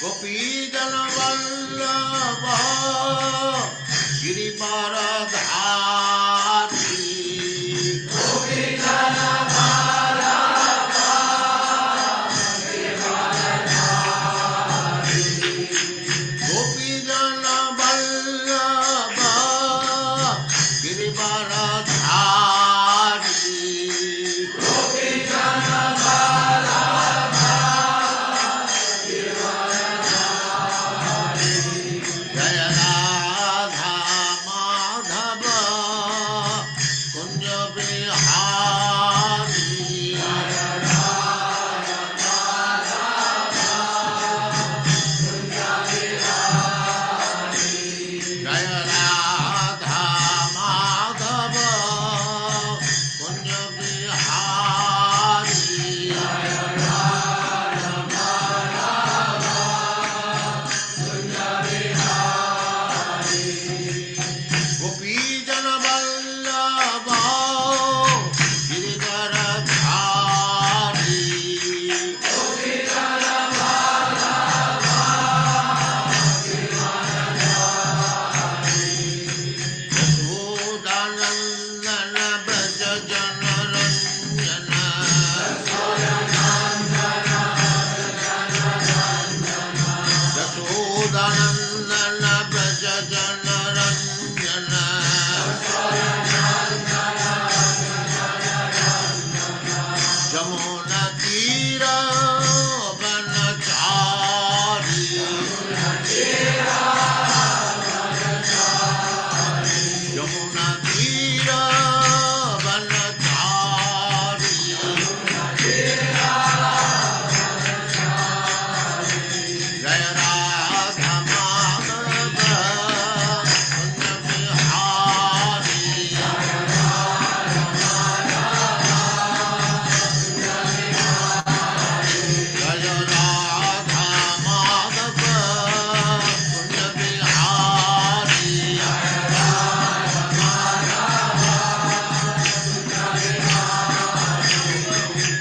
गोपी जन वल्लभ गिरिवरधारी गोपी जन वल्लभ गिरिवरधारी जय राधा माधव कुंज बिहारी जय राधा माधव कुंज बिहारी गोपी जन वल्लभ गिरिवरधारी यशोदानंदन ब्रज जन रंजन यशोदानंदन ब्रज जन रंजन जमुना तीर वनचारी यमुना तीर वनचारी जय राधा माधव कुंज बिहारी जय राधा माधव कुंज बिहारी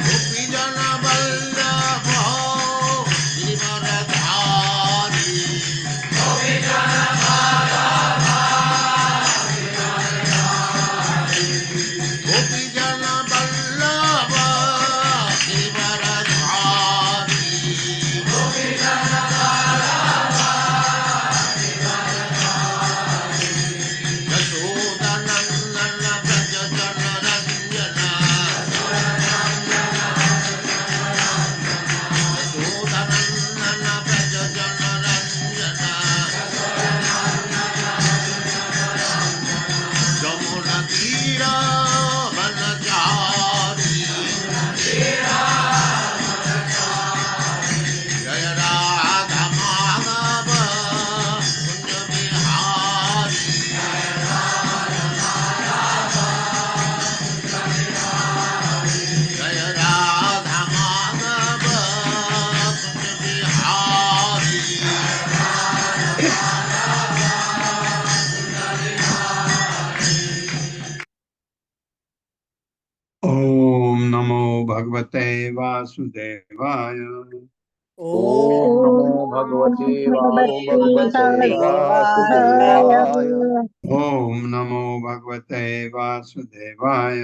गोपी जन वल्लभ गिरिवरधारी गोपी जन वल्लभ गिरिवरधारी यशोदानंदन ब्रज जन रंजन यशोदानंदन ब्रज जन रंजन जमुना तीर वनचारी जय राधा माधव कुंज बिहारी जय राधा माधव कुंज बिहारी ओम नमो भगवते वासुदेवाय ओम नमो भगवते वासुदेवाय। ओम नमो भगवते वासुदेवाय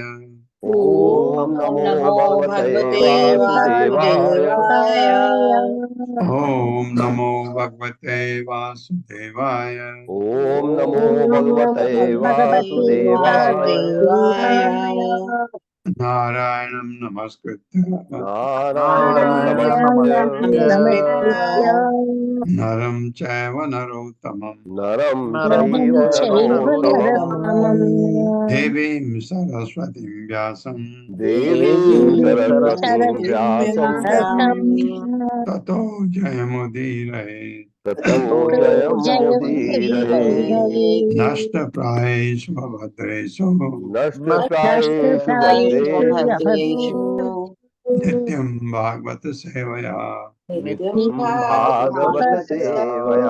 ओम नमो भगवते वासुदेवाय। ओम नमो भगवते वासुदेवाय ओम नमो भगवते वासुदेवाय। नारायणं नमस्कृत्य नारायणं नमस्कृत्य नरं चैव नरोत्तमं नरं चैव नरोत्तमम् देवीं सरस्वतीं व्यासं देवीं सरस्वतीं व्यासं ततो जयमुदीरये ततो जयमुदीरये। नष्टप्रायेषु भद्रेषु नष्टप्रायेषु भद्रेषु नित्यं भागवत सेवया नित्यं भागवत सेवया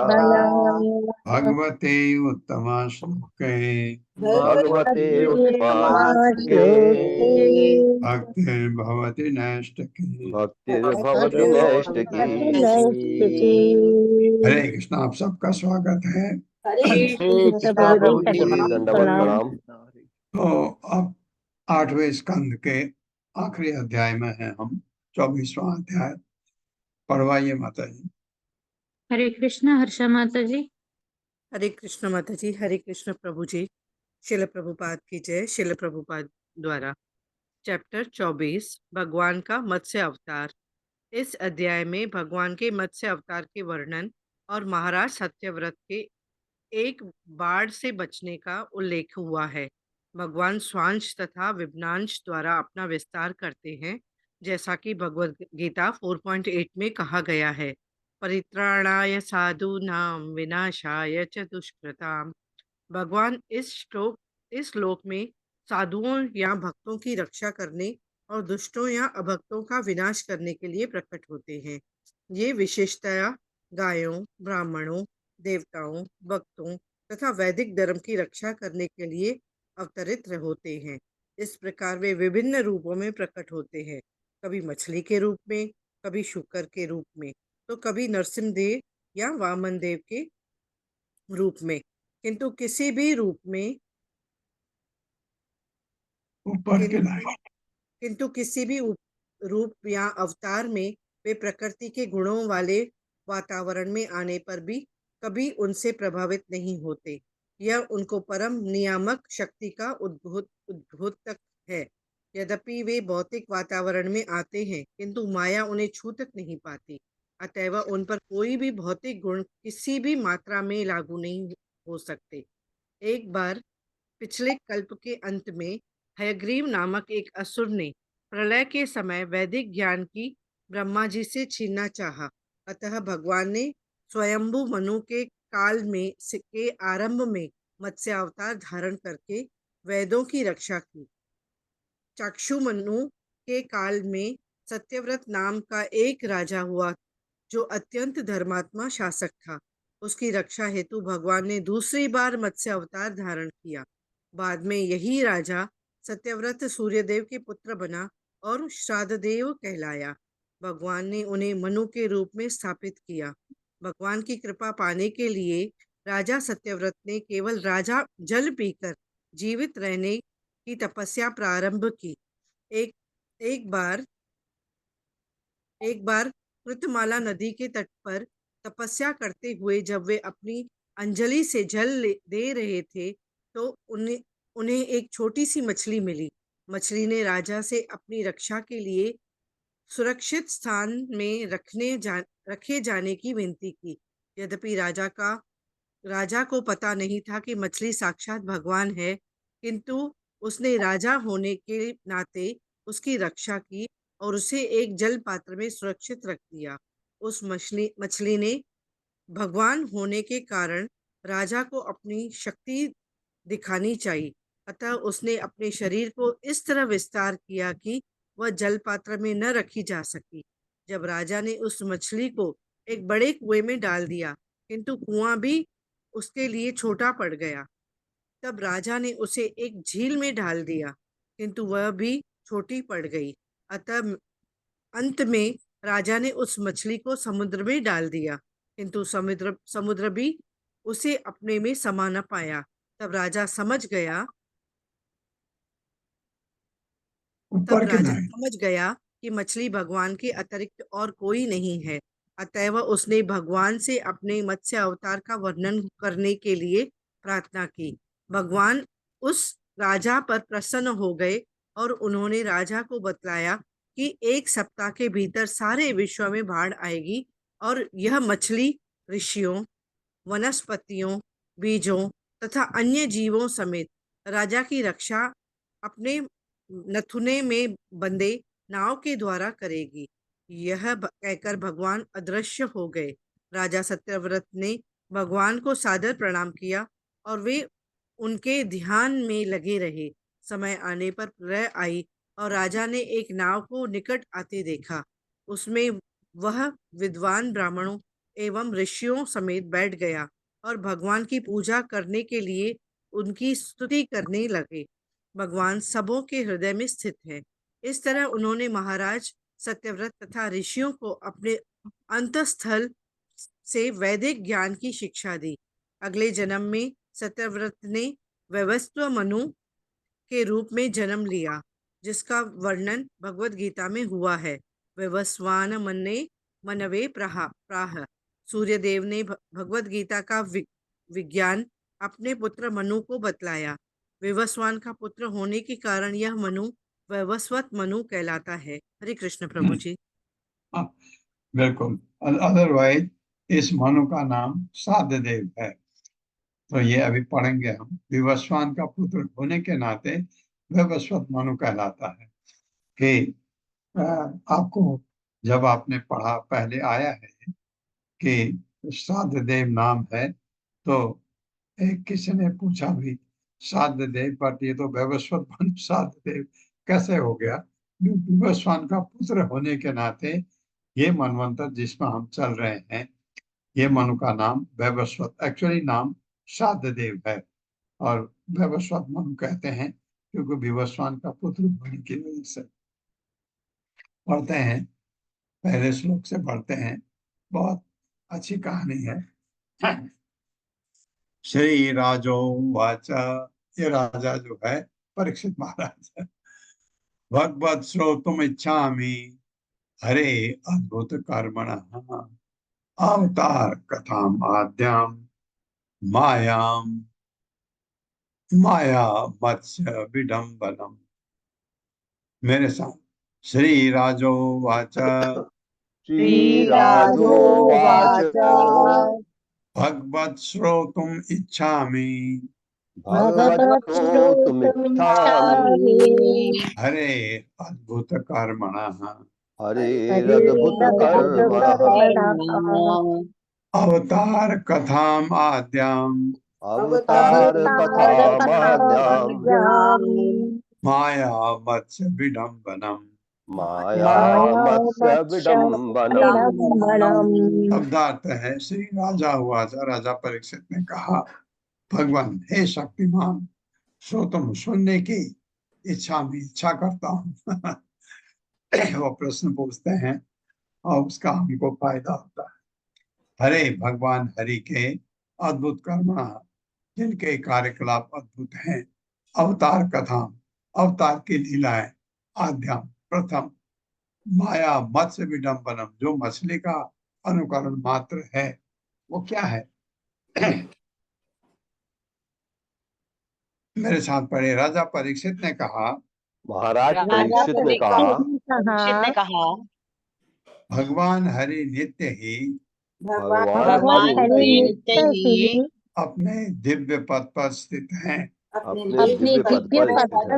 भगवते उत्तम श्लोके भगवते उत्तमाश्लोके भक्तिर्भवति नैष्ठिकी। भक्तिर्भवति नैष्ठिकी। हरे कृष्ण। आप सबका स्वागत है। हरे कृष्णा प्रभु जी, दंडवत प्रणाम। तो अब 8वें स्कंद के आखिरी अध्याय में है हम, 24वां अध्याय। पढ़वाइए माता जी। हरे कृष्ण हर्षा माता जी। हरे कृष्ण माता जी। हरे कृष्ण प्रभु जी। शिल प्रभुपाद की जय। शिल प्रभुपाद द्वारा चैप्टर 24 भगवान का मत्स्य अवतार। इस अध्याय में भगवान के मत्स्य अवतार के वर्णन और महाराज सत्यव्रत के एक बाढ़ से बचने का उल्लेख हुआ है। भगवान स्वांश तथा विभ्नांश द्वारा अपना विस्तार करते हैं, जैसा कि भगवद गीता 4.8 में कहा गया है, परित्राणाय साधूनां विनाशाय च दुष्कृताम्। भगवान इस श्लोक में साधुओं या भक्तों की रक्षा करने और दुष्टों या अभक्तों का विनाश करने के लिए प्रकट होते हैं। ये विशेषतया गायों, ब्राह्मणों, देवताओं, भक्तों तथा वैदिक धर्म की रक्षा करने के लिए अवतरित होते हैं। इस प्रकार वे विभिन्न रूपों में प्रकट होते हैं, कभी मछली के रूप में, कभी शुकर के रूप में, तो कभी नरसिंहदेव या वामन देव के रूप में। किंतु किसी भी रूप में ऊपर के किंतु लाइन। किंतु किसी भी रूप या अवतार में वे प्रकृति के गुणों वाले वातावरण में आने पर भी कभी उनसे प्रभावित नहीं होते। यह उनको परम नियामक शक्ति का उद्घोतक है। यद्यपि वे भौतिक वातावरण में आते हैं, किंतु माया उन्हें छू तक नहीं पाती। अतएव उन पर कोई भी भौतिक गुण किसी भी मात्रा में लागू नहीं हो सकते। एक बार पिछले कल्प के अंत में हयग्रीव नामक एक असुर ने प्रलय के समय वैदिक ज्ञान की ब्रह्मा जी से छीनना चाहा। अतः भगवान ने स्वयंभू मनु के काल में के आरंभ में मत्स्य अवतार धारण करके वेदों की रक्षा की। चाक्षु मनु के काल में सत्यव्रत नाम का एक राजा हुआ, जो अत्यंत धर्मात्मा शासक था। उसकी रक्षा हेतु भगवान ने दूसरी बार मत्स्य अवतार धारण किया। बाद में यही राजा सत्यव्रत सूर्यदेव के पुत्र बना और श्राद्धदेव कहलाया। भगवान ने उन्हें मनु के रूप में स्थापित किया। भगवान की कृपा पाने के लिए राजा सत्यव्रत ने केवल राजा जल पीकर जीवित रहने की तपस्या प्रारंभ की। एक एक बार एक बार कृतमाला नदी के तट पर तपस्या करते हुए जब वे अपनी अंजलि से जल दे रहे थे, तो उन्हें उन्हें एक छोटी सी मछली मिली। मछली ने राजा से अपनी रक्षा के लिए सुरक्षित स्थान में रखे जाने की विनती की। यद्यपि राजा को पता नहीं था कि मछली साक्षात भगवान है, किंतु उसने राजा होने के नाते उसकी रक्षा की और उसे एक जल पात्र में सुरक्षित रख दिया। उस मछली ने भगवान होने के कारण राजा को अपनी शक्ति दिखानी चाहिए। अतः उसने अपने शरीर को इस तरह विस्तार किया कि वह जल पात्र में न रखी जा सकी। जब राजा ने उस मछली को एक बड़े कुएं में डाल दिया, किंतु कुआं भी उसके लिए छोटा पड़ गया। तब राजा ने उसे एक झील में डाल दिया, किंतु वह भी छोटी पड़ गई। अतः अंत में राजा ने उस मछली को समुद्र में डाल दिया, किंतु समुद्र भी उसे अपने में समा न पाया। तब राजा समझ गया कि मछली भगवान के अतिरिक्त और कोई नहीं है। अतएव उसने भगवान से अपने मत्स्य अवतार का वर्णन करने के लिए प्रार्थना की। भगवान उस राजा पर प्रसन्न हो गए और उन्होंने राजा को बतलाया कि 1 सप्ताह के भीतर सारे विश्व में बाढ़ आएगी और यह मछली ऋषियों, वनस्पतियों, बीजों तथा अन्य जीवों समेत राजा की रक्षा अपने नथुने में बंधे नाव के द्वारा करेगी। यह कहकर भगवान अदृश्य हो गए। राजा सत्यव्रत ने भगवान को सादर प्रणाम किया और वे उनके ध्यान में लगे रहे। समय आने पर प्रलय आई और राजा ने एक नाव को निकट आते देखा। उसमें वह विद्वान ब्राह्मणों एवं ऋषियों समेत बैठ गया और भगवान की पूजा करने के लिए उनकी स्तुति करने लगे। भगवान सबों के हृदय में स्थित है। इस तरह उन्होंने महाराज सत्यव्रत तथा ऋषियों को अपने अंतस्थल से वैदिक ज्ञान की शिक्षा दी। अगले जन्म में सत्यव्रत ने वैवस्व मनु के रूप में जन्म लिया, जिसका वर्णन भगवत गीता में हुआ है। वैवस्वान मन्ने मनवे प्राह। सूर्यदेव ने भगवत गीता का विज्ञान अपने पुत्र मनु को बतलाया। वैवस्वान का पुत्र होने के कारण यह मनु वैवस्वत मनु कहलाता है। हरे कृष्ण प्रभु जी। हाँ, बिल्कुल। अदरवाइज इस मनु का नाम साध्यदेव है। तो ये अभी पढ़ेंगे हम। विवस्वान का पुत्र होने के नाते वैवस्वत मनु कहलाता है। कि आपको जब आपने पढ़ा पहले आया है कि साध्यदेव नाम है, तो एक किसी ने पूछा भी साध्यदेव, बट ये तो वैवस्वत मनु साध्यदेव कैसे हो गया? विवस्वान का पुत्र होने के नाते ये मनवंतर जिसमें हम चल रहे हैं, ये मनु का नाम वैवस्वत, एक्चुअली नाम साध्यदेव है। और वैवस्वत मनु कहते हैं क्योंकि विवस्वान का पुत्र होने की वजह से। पढ़ते हैं, पहले श्लोक से पढ़ते हैं। बहुत अच्छी कहानी है। श्री राजो वाचा, ये राजा जो है परीक्षित महाराज है। भगवत श्रोतुम इच्छामि हरे अद्भुत कर्मणः अवतार कथाम आद्याम मायाम माया मत्स्य विडम्बनम। मेरे साथ श्री राजो वाचा श्रीराजोवाच भगवत श्रोतुम इच्छामि भगवत्श्रोतुमिच्छामि हरे अद्भुत कर्मणः हरेरद्भुतकर्मणः अवतार कथाम आद्याम अवतारकथामाद्याम् माया मत्स्य विडम्बनम। मायामत्स्यविडम्बनम्। शब्दार्थ है श्री राजा हुआ, राजा परीक्षित ने कहा, भगवान हे शक्तिमान, सो तुम सुनने की इच्छा में इच्छा करता हूँ। वो प्रश्न पूछते हैं और उसका हमको फायदा होता है। हरे भगवान हरि के अद्भुत कर्म, जिनके कार्यकलाप अद्भुत हैं, अवतार कथा, अवतार की लीलाएं, आद्यम प्रथम, माया मत्स्य विडम्बनम, जो मछली का अनुकरण मात्र है, वो क्या है? मेरे साथ पढ़े। राजा परीक्षित ने कहा, महाराज परीक्षित ने कहा, भगवान हरि नित्य ही भगवान हरि नित्य ही अपने दिव्य पद पर स्थित हैं, अपने दिव्य पद पर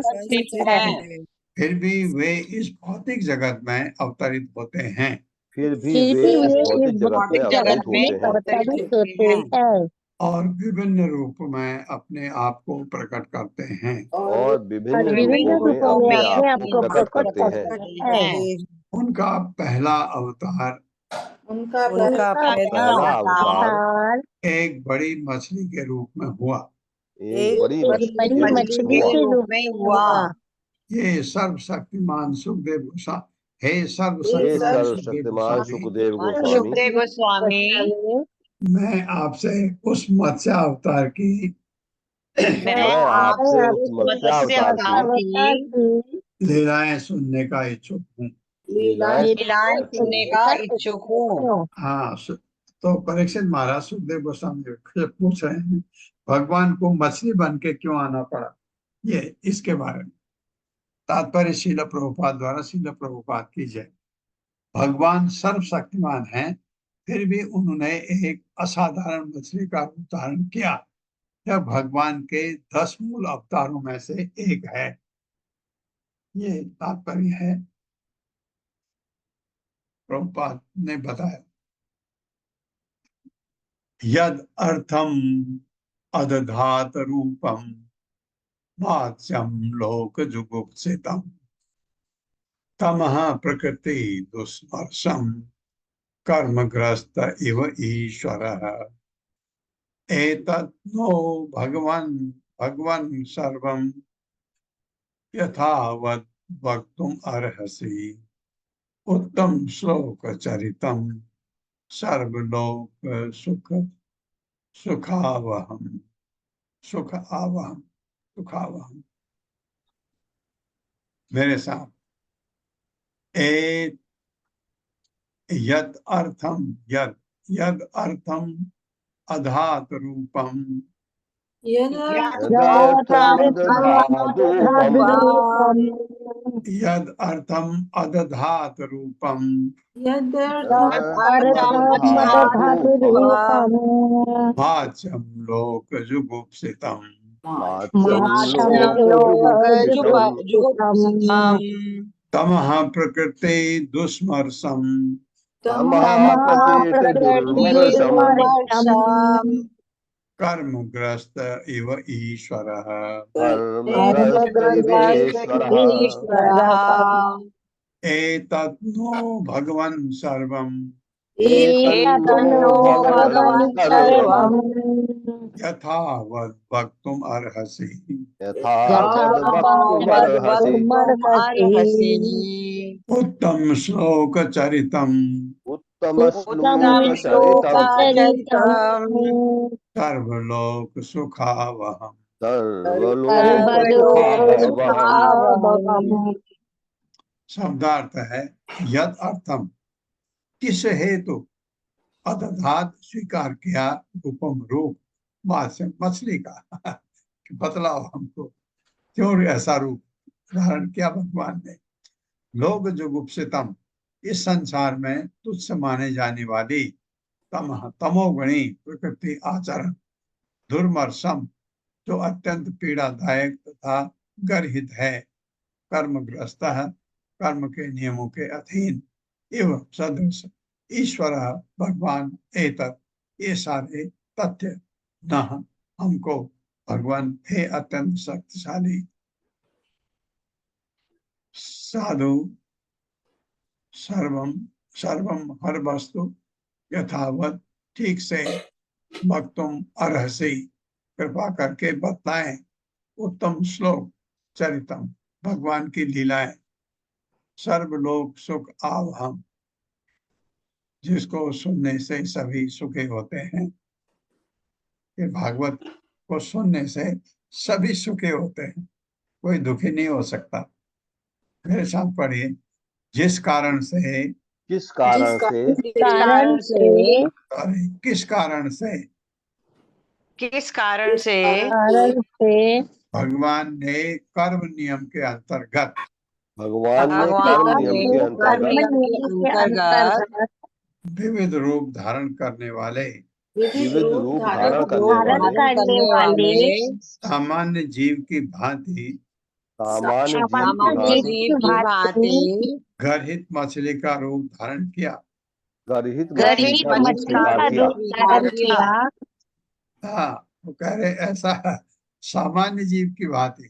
स्थित हैं। फिर भी वे इस भौतिक जगत में अवतरित होते हैं। फिर भी वे इस भौतिक जगत में अवतरित होते हैं और विभिन्न रूप में अपने आप को प्रकट करते हैं। और विभिन्न रूपों में अपने आप को प्रकट करते हैं। उनका पहला अवतार उनका पहला अवतार एक बड़ी मछली के रूप में हुआ। एक बड़ी मछली के रूप में हुआ। ये सर्वशक्तिमान सुखदेव गोस्वामी, हे हे सर्वशक्तिमान सर्वशक्तिमान सुखदेव गोस्वामी, मैं आपसे उस मत्स्य अवतार की मैं आपसे उस मत्स्य अवतार की लीलाएं सुनने का इच्छुक हूँ। लीलाएं सुनने का इच्छुक हूँ। हाँ, तो परीक्षित महाराज सुखदेव गोस्वामी से पूछ रहे हैं, भगवान को मछली बन के क्यों आना पड़ा? ये इसके बारे में तात्पर्य शील प्रभुपाद द्वारा, शील प्रभुपाद की जय। भगवान सर्वशक्तिमान हैं, फिर भी उन्होंने एक असाधारण मछली का रूप धारण किया। यह भगवान के 10 मूल अवतारों में से एक है। ये तात्पर्य है, प्रभुपाद ने बताया। यद अर्थम अदधात रूपम वाच्यम लोक जुगुप्सितम तमः प्रकृति दुस्पर्शम कर्मग्रस्त इव ईश्वरः एतत् नो भगवन् सर्वं यथावत् वक्तुम् अर्हसि उत्तम श्लोक चरितम सर्वलोक सुखावहम सुखावहम। मेरे साथ ए यद अर्थम अधात रूपम यद अर्थम अदधात रूपम वाच्यम लोक जुगुप्सितम तमः प्रकृते दुस्मर्षम कर्मग्रस्त इव ईश्वरः एतत् नो भगवन् सर्वं यथावत् वक्तुम् अर्हसि उत्तम श्लोक चरितम सर्वलोक सुखावहम। शब्दार्थ है यद अर्थम किस हेतु अदधात स्वीकार किया रूपम रूप मछली का बतलाओ हमको क्यों ऐसा रूप धारण किया भगवान ने। लोग जुगुप्सितम इस संसार में तुच्छ माने जाने वाली तमोगुणी प्रकृति आचरण दुर्मर्षम जो अत्यंत पीड़ादायक तथा गर्हित है कर्मग्रस्त कर्म के नियमों के अधीन एवं सदृश ईश्वर भगवान एतत् ये सारे तथ्य न हमको भगवान हे अत्यंत शक्तिशाली साधु सर्वम हर वस्तु यथावत ठीक से वक्तुम अर्हसि कृपा करके बतलाएं उत्तम श्लोक चरितम भगवान की लीलाएं सर्वलोक सुख आवहम जिसको सुनने से सभी सुखी होते हैं। ये भागवत को सुनने से सभी सुखी होते हैं कोई दुखी नहीं हो सकता। मेरे साथ पढ़िए जिस कारण से किस कारण से भगवान ने कर्म नियम के अंतर्गत विविध रूप धारण करने वाले सामान्य जीव की भांति गर्हित मछली का रूप धारण किया। हाँ वो कह रहे ऐसा सामान्य जीव की भांति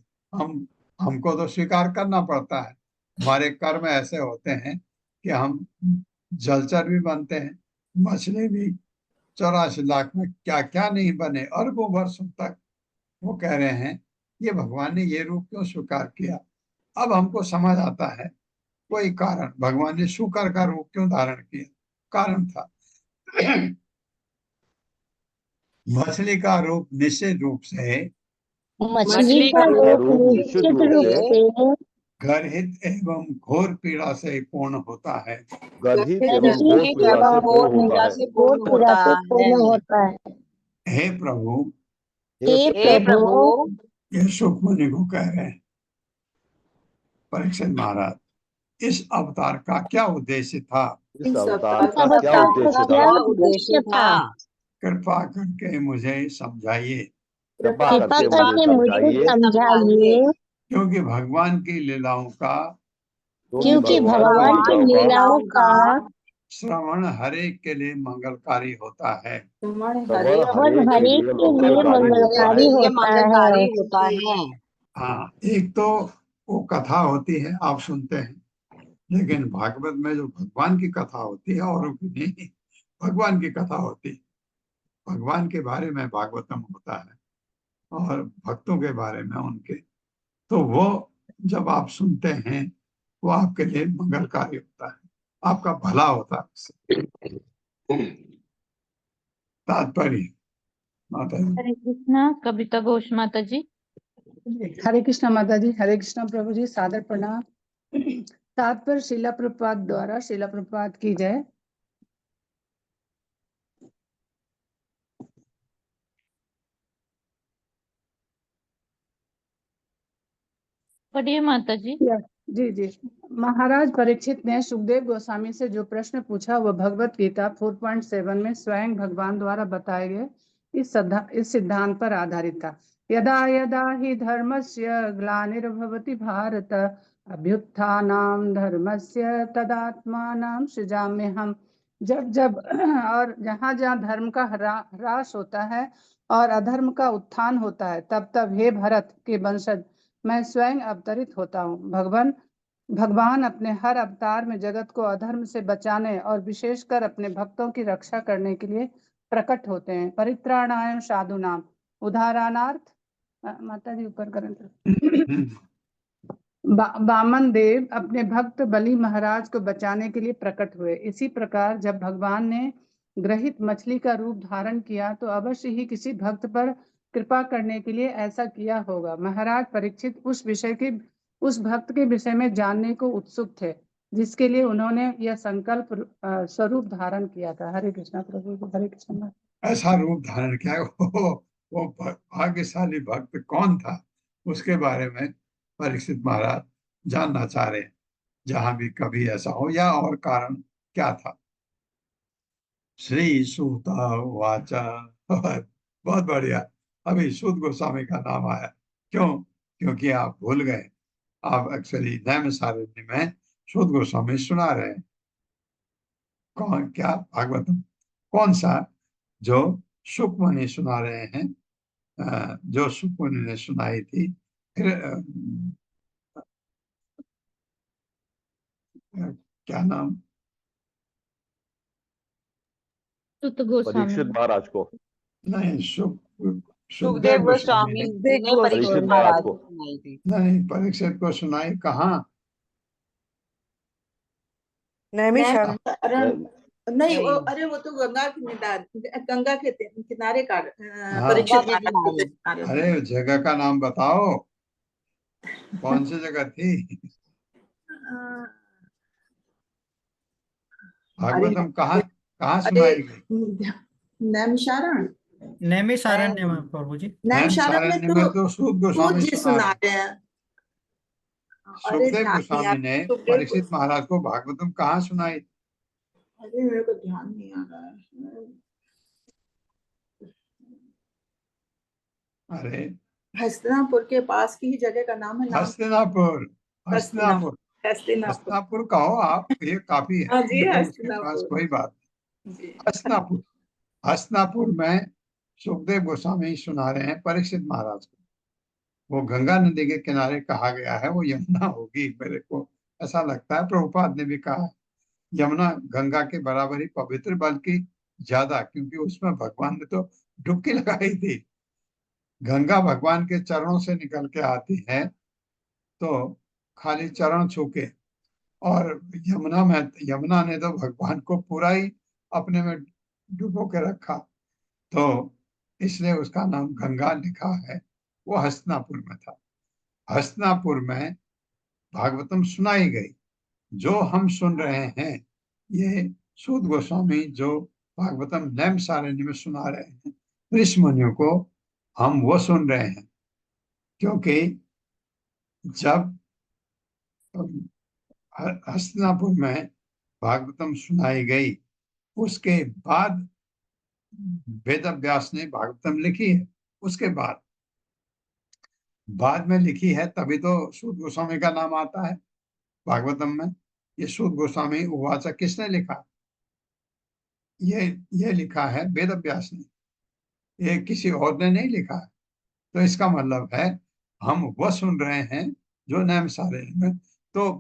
हमको तो स्वीकार करना पड़ता है। हमारे कर्म ऐसे होते हैं कि हम जलचर भी बनते हैं मछली भी 84 लाख में क्या क्या नहीं बने अरबों वर्षों तक। वो कह रहे हैं ये भगवान ने ये रूप क्यों स्वीकार किया। अब हमको समझ आता है कोई कारण भगवान ने शुकर का रूप क्यों धारण किया कारण था। मछली का रूप निश्चित रूप से गर्हित एवं घोर पीड़ा से पूर्ण होता है। हे प्रभु ये सुखमणि को कह रहे हैं परीक्षित महाराज इस अवतार का क्या उद्देश्य था। कृपा करके मुझे समझाइए क्योंकि भगवान की लीलाओं का श्रवण हर एक के लिए मंगलकारी होता है। हाँ एक तो वो कथा होती है आप सुनते हैं लेकिन भागवत में जो भगवान की कथा होती है औरों की नहीं, भगवान की कथा होती है, भगवान के बारे में भागवतम होता है और भक्तों के बारे में उनके, तो वो जब आप सुनते हैं वो आपके लिए मंगलकारी होता है, आपका भला होता है उससे। तात्पर्य माता जी। हरे कृष्णा कविता घोष माता जी। हरे कृष्णा माता जी, हरे कृष्णा प्रभु जी, सादर प्रणाम। तात्पर्य शिला प्रभुपाद द्वारा, शिला प्रभुपाद की जय। पढ़िए माता जी। जी जी। महाराज परीक्षित ने सुखदेव गोस्वामी से जो प्रश्न पूछा वह भगवत गीता 4.7 में स्वयं भगवान द्वारा बताए गए इस सिद्धांत पर आधारित था। यदा यदा हि धर्मस्य ग्लानिर्भवति भारत अभ्युत्थानं धर्मस्य तदात्मानं सृजाम्यहम्। जब जब और जहाँ जहाँ धर्म का ह्रास होता है और अधर्म का उत्थान होता है, तब तब हे भरत के वंशज, मैं स्वयं अवतरित होता हूँ। भगवान अपने हर अवतार में जगत को अधर्म से बचाने और विशेषकर अपने भक्तों की रक्षा करने के लिए प्रकट होते हैं। परित्राणाय साधूनाम उदाहरणार्थ, माता जी ऊपर करें। वामन देव अपने भक्त बलि महाराज को बचाने के लिए प्रकट हुए। इसी प्रकार जब भगवान ने ग्रहित मछली का रूप धारण किया तो अवश्य ही किसी भक्त पर कृपा करने के लिए ऐसा किया होगा। महाराज परीक्षित उस भक्त के विषय में जानने को उत्सुक थे जिसके लिए उन्होंने यह संकल्प स्वरूप धारण किया था। हरे कृष्णा प्रभु जी, हरे कृष्णा। ऐसा रूप धारण किया, वो भाग्यशाली भक्त कौन था उसके बारे में परीक्षित महाराज जानना चाह रहे हैं, जहां भी कभी ऐसा हो या और कारण क्या था। श्री सूत वाचा, बहुत बढ़िया। अभी सूत गोस्वामी का नाम आया, क्यों? क्योंकि आप भूल गए, आप एक्चुअली नैमिषारण्य में सूत गोस्वामी सुना रहे हैं। कौन? क्या? भागवतम कौन सा? जो शुक मुनि सुना रहे हैं, जो शुक मुनि ने सुनाई थी। फिर क्या नाम? सुत गोस्वामी। परीक्षित महाराज को, नहीं, सुखदेव सुखदेव गोस्वामी गोस्वामी ने। जी ने परीक्षित परीक्षित महाराज महाराज को को सुनाई थी। नहीं, परीक्षित को सुनाई कहाँ? नैमिषारण्य। नैमिषारण्य नहीं, वो नहीं। अरे वो तो गंगा के किनारे का हाँ, परीक्षित गंगा के महाराज के किनारे। अरे जगह का नाम बताओ, कौन सी जगह थी? अरे भागवतम कहाँ कहाँ अरे सुनाई गई? नैमिषारण्य, नैमिषारण्य में प्रभु जी। नैमिषारण्य में नैमिषारण्य तो में तो सूत सूत गोस्वामी जी सुना सुना रहे। रहे हैं। अरे सुखदेव ध्यान नहीं आ गोस्वामी ने सुखदेव परीक्षित महाराज को भागवतम कहाँ सुनाई? अरे मेरे को ध्यान नहीं आ रहा है। अरे हस्तिनापुर के पास की ही जगह का नाम है, नाम हस्तिनापुर, हस्तिनापुर। हस्तिनापुर, हस्तिनापुर, हस्तिनापुर कहो आप, ये काफी है, हाँ जी, मुझे उसके पास हस्तिनापुर कोई बात जी। नहीं। हस्तिनापुर, हस्तिनापुर में सुखदेव गोस्वामी सुना रहे हैं परीक्षित महाराज को। वो गंगा नदी के किनारे कहा गया है, वो यमुना होगी, मेरे को ऐसा लगता है। प्रभुपाद ने भी कहा यमुना गंगा के बराबर ही पवित्र, बल्कि ज्यादा, क्योंकि उसमें भगवान ने तो डुबकी लगाई थी। गंगा भगवान के चरणों से निकल के आती है, तो खाली चरण छू के, और यमुना ने तो भगवान को पूरा ही अपने में डुबो के रखा, तो इसलिए उसका नाम गंगा लिखा है। वो हस्तिनापुर में था। हस्तिनापुर में भागवतम सुनाई गई। जो हम सुन रहे हैं, ये सूत गोस्वामी जो भागवतम नैमिषारण्य में सुना रहे हैं ऋषि मुनियों को, हम वो सुन रहे हैं। क्योंकि जब हस्तिनापुर में भागवतम सुनाई गई, उसके बाद वेद व्यास ने भागवतम लिखी है। उसके बाद में लिखी है, तभी तो सूत गोस्वामी का नाम आता है भागवतम में। ये सूत गोस्वामी उवाचा किसने लिखा? ये लिखा है वेद व्यास ने, ये किसी और ने नहीं लिखा है। तो इसका मतलब है हम वह सुन रहे हैं जो नैमिषारण्य में। तो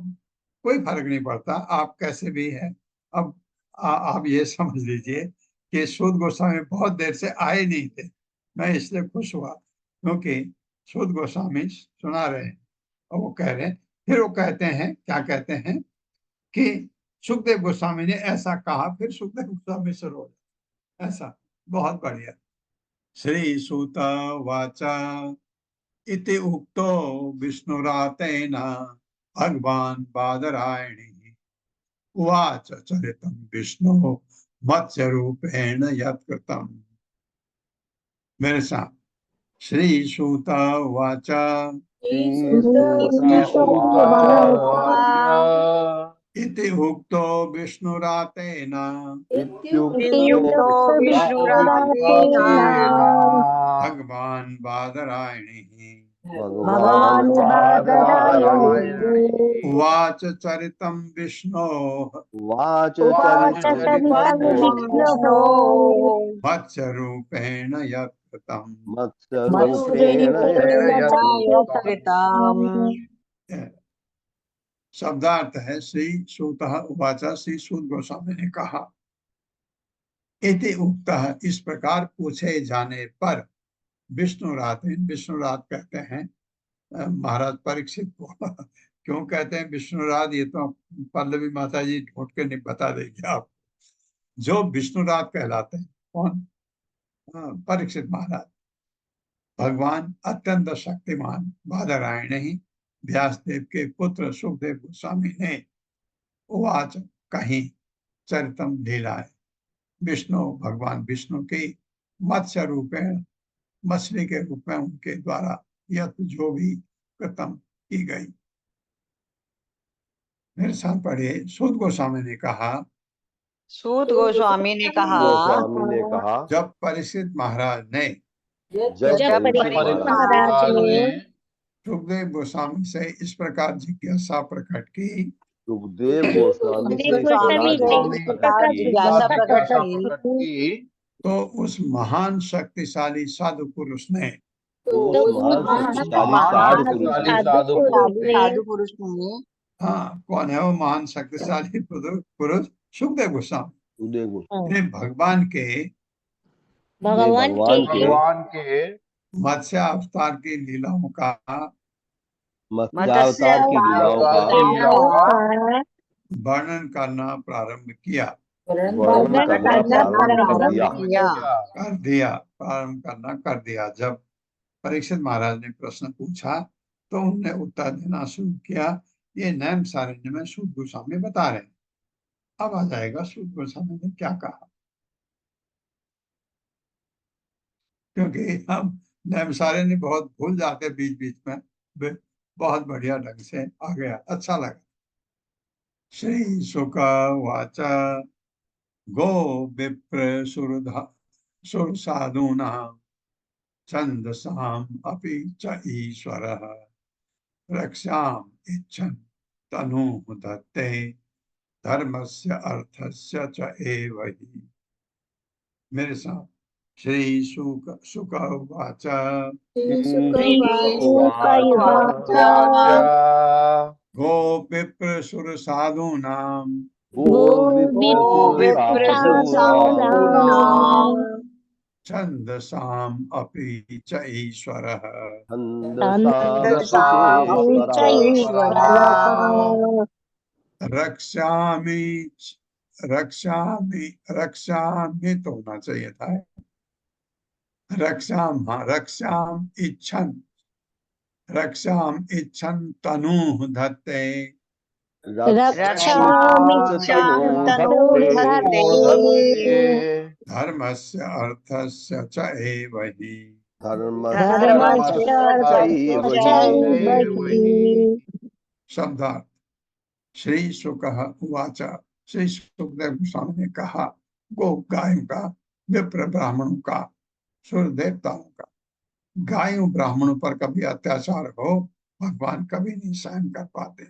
कोई फर्क नहीं पड़ता, आप कैसे भी है। अब आप ये समझ लीजिए कि सूद गोस्वामी बहुत देर से आए नहीं थे, मैं इसलिए खुश हुआ क्योंकि सूद गोस्वामी सुना रहे हैं और वो कह रहे हैं, फिर वो कहते हैं, क्या कहते हैं कि सुखदेव गोस्वामी ने ऐसा कहा, फिर सुखदेव गोस्वामी शुरू हो गया। ऐसा बहुत बढ़िया। श्री सूत वाचा इति उक्तो विष्णुरातेन भगवान बादरायणी उवाच चरितं विष्णु मत्स्य रूपेण यत्कृतम्। मेरे साथ श्री सूत उवाच इति उक्तो विष्णुरातेन इत्युक्तो विष्णुरातेन भगवान बादरायणी भगवान् बादरायणी उवाच चरितं विष्णोः उवाच चरितं विष्णोः मत्स्यरूपेण यत्कृतम्। मत्स्यरूपेण यत्कृतम्। शब्दार्थ है, श्री सूतः उवाच, श्री सूत गोस्वामी ने कहा, इति उक्तः, इस प्रकार पूछे जाने पर, विष्णुरातेन, विष्णुरात कहते हैं महाराज परीक्षित को। क्यों कहते हैं विष्णुरात, ये तो पल्लवी माता जी ढूंढ के नहीं बता देगी आप। जो विष्णुरात कहलाते हैं कौन? परीक्षित महाराज। भगवान अत्यंत शक्तिमान बादरायण ही व्यासदेव के पुत्र सुखदेव गोस्वामी ने उवाच कहीं चरितम लीला है, विष्णु भगवान विष्णु की मत्स्य रूपेण, मछली के रूप में उनके द्वारा यत जो भी कृतम की गई। मेरे साथ पढ़िए। सूत गोस्वामी ने कहा, सूत गोस्वामी ने कहा जब परीक्षित महाराज ने जब परीक्षित महाराज ने सुखदेव गोस्वामी से इस प्रकार जिज्ञासा प्रकट की, सुखदेव गोस्वामी से जिज्ञासा प्रकट की तो उस महान शक्तिशाली साधु पुरुष ने साधु पुरुष ने, हाँ, कौन है वो महान शक्तिशाली पुरुष? सुखदेव गोस्वामी ने भगवान के मत्स्य अवतार की लीलाओं का वर्णन करना प्रारंभ किया। कर दिया। जब परीक्षित महाराज ने प्रश्न पूछा तो उन्होंने उत्तर देना शुरू किया। ये नैमिषारण्य में सूत गोस्वामी बता रहे हैं। अब आ जाएगा सूत गोस्वामी ने क्या कहा, क्योंकि हम नैमिषारण्य बहुत भूल जाते बीच बीच में। बहुत बढ़िया ढंग से आ गया, अच्छा लगा। श्री शुक वाच गो विप्र सुर साधूना छंदसाम अपि च ईश्वरः रक्षाम इच्छन् तनु दत्ते धर्मस्य अर्थस्य च एव हि। मेरे साथ श्री शुक उवाच गो विप्र सुर साधूनां छंदसाम अपि च ईश्वरः रक्षामि रक्षामि तो होना चाहिए था। रक्षाम इच्छन् तनु धत्ते धर्मस्य अर्थस्य च एव हि। शब्दार्थ। श्री शुकः उवाच, श्री सुखदेव गोस्वामी ने कहा, गो गायों का, विप्र ब्राह्मणों का, सुर देवताओं का। गायों ब्राह्मणों पर कभी अत्याचार हो, भगवान कभी नहीं सहन कर पाते।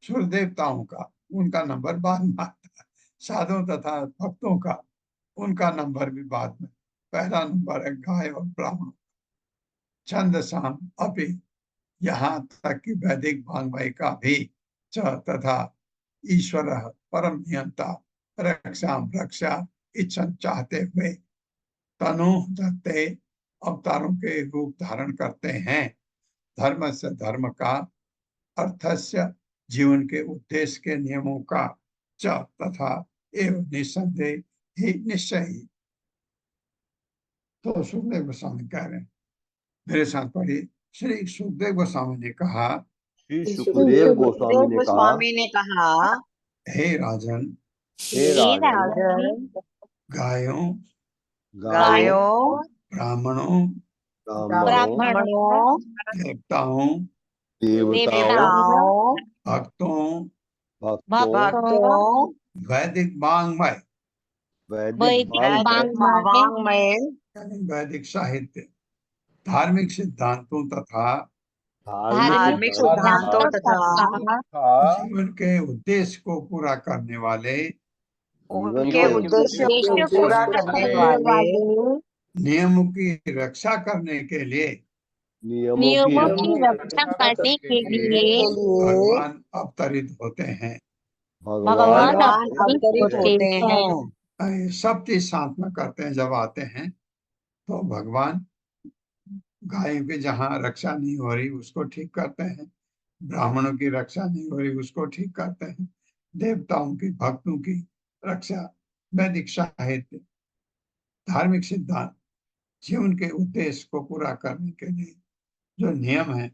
सुर देवताओं का, उनका नंबर बाद में आता है। साधुओं तथा भक्तों का, उनका नंबर भी बाद में। पहला नंबर है गाय और ब्राह्मण। छंदसाम अपि, यहाँ तक कि वैदिक वाङ्मय का भी, च तथा ईश्वर परम नियंता रक्षा रक्षा इच्छन चाहते हुए तनु दत्ते अवतारों के रूप धारण करते हैं। धर्म से धर्म का, अर्थस्य जीवन के उद्देश्य के नियमों का, च तथा एवं निसंदेह ही निश्चय ही। तो सुखदेव गोस्वामी कह रहे हैं, मेरे साथ पढ़िए। श्री सुखदेव गोस्वामी ने कहा, श्री सुखदेव गोस्वामी ने कहा, गोस्वामी ने कहा, हे राजन, हे राजन, राजन, गायों, गायों, ब्राह्मणों, ब्राह्मणों, देवताओं, देवताओं, भक्तों, भक्तों, वैदिक वाङ्मय वैदिक वाङ्मय, यानी वैदिक साहित्य, धार्मिक सिद्धांतों तथा धार्मिक सिद्धांतों तथा जीवन के उद्देश्य को पूरा करने वाले उनके उद्देश्य को पूरा करने वाले नियमों की रक्षा करने के लिए नियमों की रक्षा करने के लिए भगवान अवतरित होते हैं। भगवान अवतरित होते हैं। ये सब चीज साथ में करते हैं। जब आते हैं तो भगवान गायों की जहाँ रक्षा नहीं हो रही उसको ठीक करते हैं, ब्राह्मणों की रक्षा नहीं हो रही उसको ठीक करते हैं, देवताओं की, भक्तों की रक्षा, वैदिक साहित्य, धार्मिक सिद्धांत, जीवन के उद्देश्य को पूरा करने के लिए जो नियम है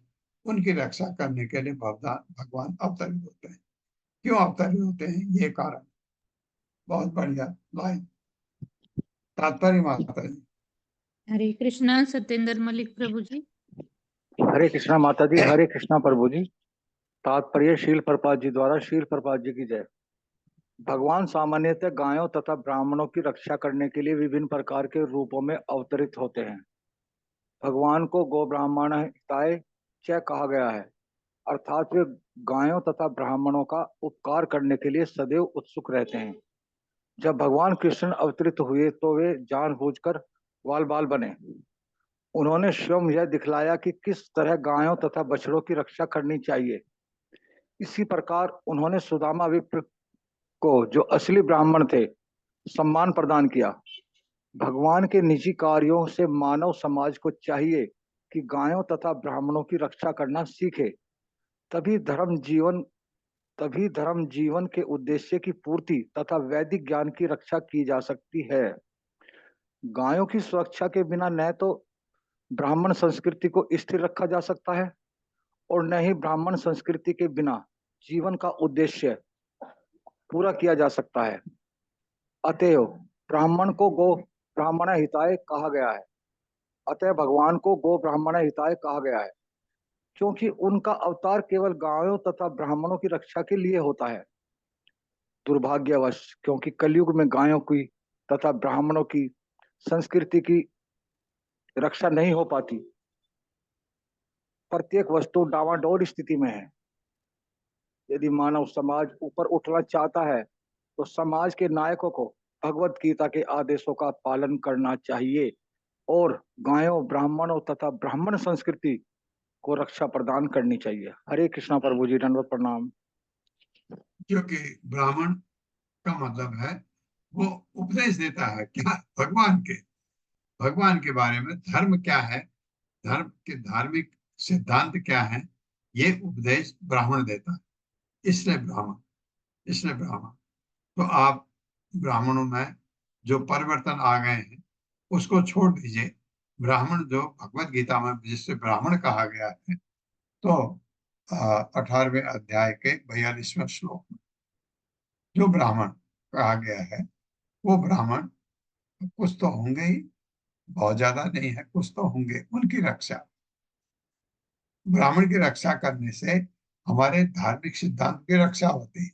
उनकी रक्षा करने के लिए भगवान अवतरित होते हैं। क्यों अवतरित होते हैं? ये कारण। बहुत बढ़िया लाइन। तात्पर्य माता जी। हरे कृष्णा। सत्येंद्र मलिक प्रभु जी। हरे कृष्णा माता जी, हरे कृष्णा प्रभु जी। तात्पर्य शील प्रपात जी द्वारा। शील प्रपात जी की जय। भगवान सामान्यतः गायों तथा ब्राह्मणों की रक्षा करने के लिए विभिन्न प्रकार के रूपों में अवतरित होते हैं। भगवान को गो ब्राह्मण हिताय च कहा गया है, अर्थात वे गायों तथा ब्राह्मणों का उपकार करने के लिए सदैव उत्सुक रहते हैं। जब भगवान कृष्ण अवतरित हुए तो वे जानबूझकर वाल बाल बने। उन्होंने स्वयं यह दिखलाया कि किस तरह गायों तथा बछड़ों की रक्षा करनी चाहिए। इसी प्रकार उन्होंने सुदामा विप्र को, जो असली ब्राह्मण थे, सम्मान प्रदान किया। भगवान के निजी कार्यों से मानव समाज को चाहिए कि गायों तथा ब्राह्मणों की रक्षा करना सीखे। तभी धर्म जीवन के उद्देश्य की पूर्ति तथा वैदिक ज्ञान की रक्षा की जा सकती है। गायों की सुरक्षा के बिना न तो ब्राह्मण संस्कृति को स्थिर रखा जा सकता है और न ही ब्राह्मण संस्कृति के बिना जीवन का उद्देश्य पूरा किया जा सकता है। अतएव ब्राह्मण को गो ब्राह्मण हिताय कहा गया है। अतः भगवान को गो ब्राह्मण हिताय कहा गया है, क्योंकि उनका अवतार केवल गायों तथा ब्राह्मणों की रक्षा के लिए होता है। दुर्भाग्यवश क्योंकि कलयुग में गायों की तथा ब्राह्मणों की संस्कृति की रक्षा नहीं हो पाती, प्रत्येक वस्तु डावाडोल स्थिति में है। यदि मानव समाज ऊपर उठना चाहता है तो समाज के नायकों को भगवत गीता के आदेशों का पालन करना चाहिए और गायों, ब्राह्मणों तथा ब्राह्मण संस्कृति को रक्षा प्रदान करनी चाहिए। हरे कृष्णा प्रभु जी, दंडवत प्रणाम। क्योंकि ब्राह्मण का मतलब है वो उपदेश देता है क्या? भगवान के बारे में धर्म क्या है, धर्म के धार्मिक सिद्धांत क्या है, ये उपदेश ब्राह्मण देता है। इसलिए ब्राह्मण। तो आप ब्राह्मणों में जो परिवर्तन आ गए हैं उसको छोड़ दीजिए। ब्राह्मण जो भगवत गीता में जिससे ब्राह्मण कहा गया है, तो 18वें अध्याय के 42वें श्लोक में जो ब्राह्मण कहा गया है वो ब्राह्मण कुछ तो होंगे ही, बहुत ज्यादा नहीं है, कुछ तो होंगे। उनकी रक्षा, ब्राह्मण की रक्षा करने से हमारे धार्मिक सिद्धांत की रक्षा होती है,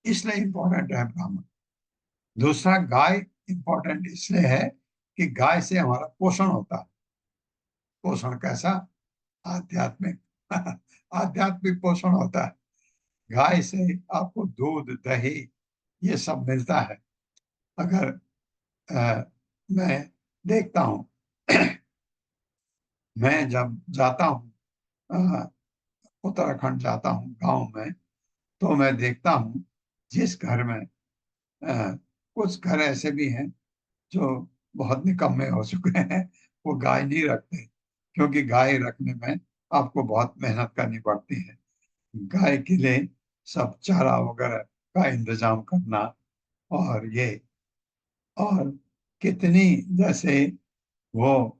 इसलिए इंपॉर्टेंट है ब्राह्मण। दूसरा, गाय इंपॉर्टेंट इसलिए है कि गाय से हमारा पोषण होता है। पोषण कैसा? आध्यात्मिक आध्यात्मिक पोषण होता है। गाय से आपको दूध, दही ये सब मिलता है। अगर मैं देखता हूँ मैं जब जाता हूँ उत्तराखंड जाता हूँ गांव में, तो मैं देखता हूँ जिस घर में कुछ घर ऐसे भी हैं जो बहुत निकम्मे हो चुके हैं, वो गाय नहीं रखते, क्योंकि गाय रखने में आपको बहुत मेहनत करनी पड़ती है। गाय के लिए सब चारा वगैरह का इंतजाम करना, और ये, और कितनी, जैसे वो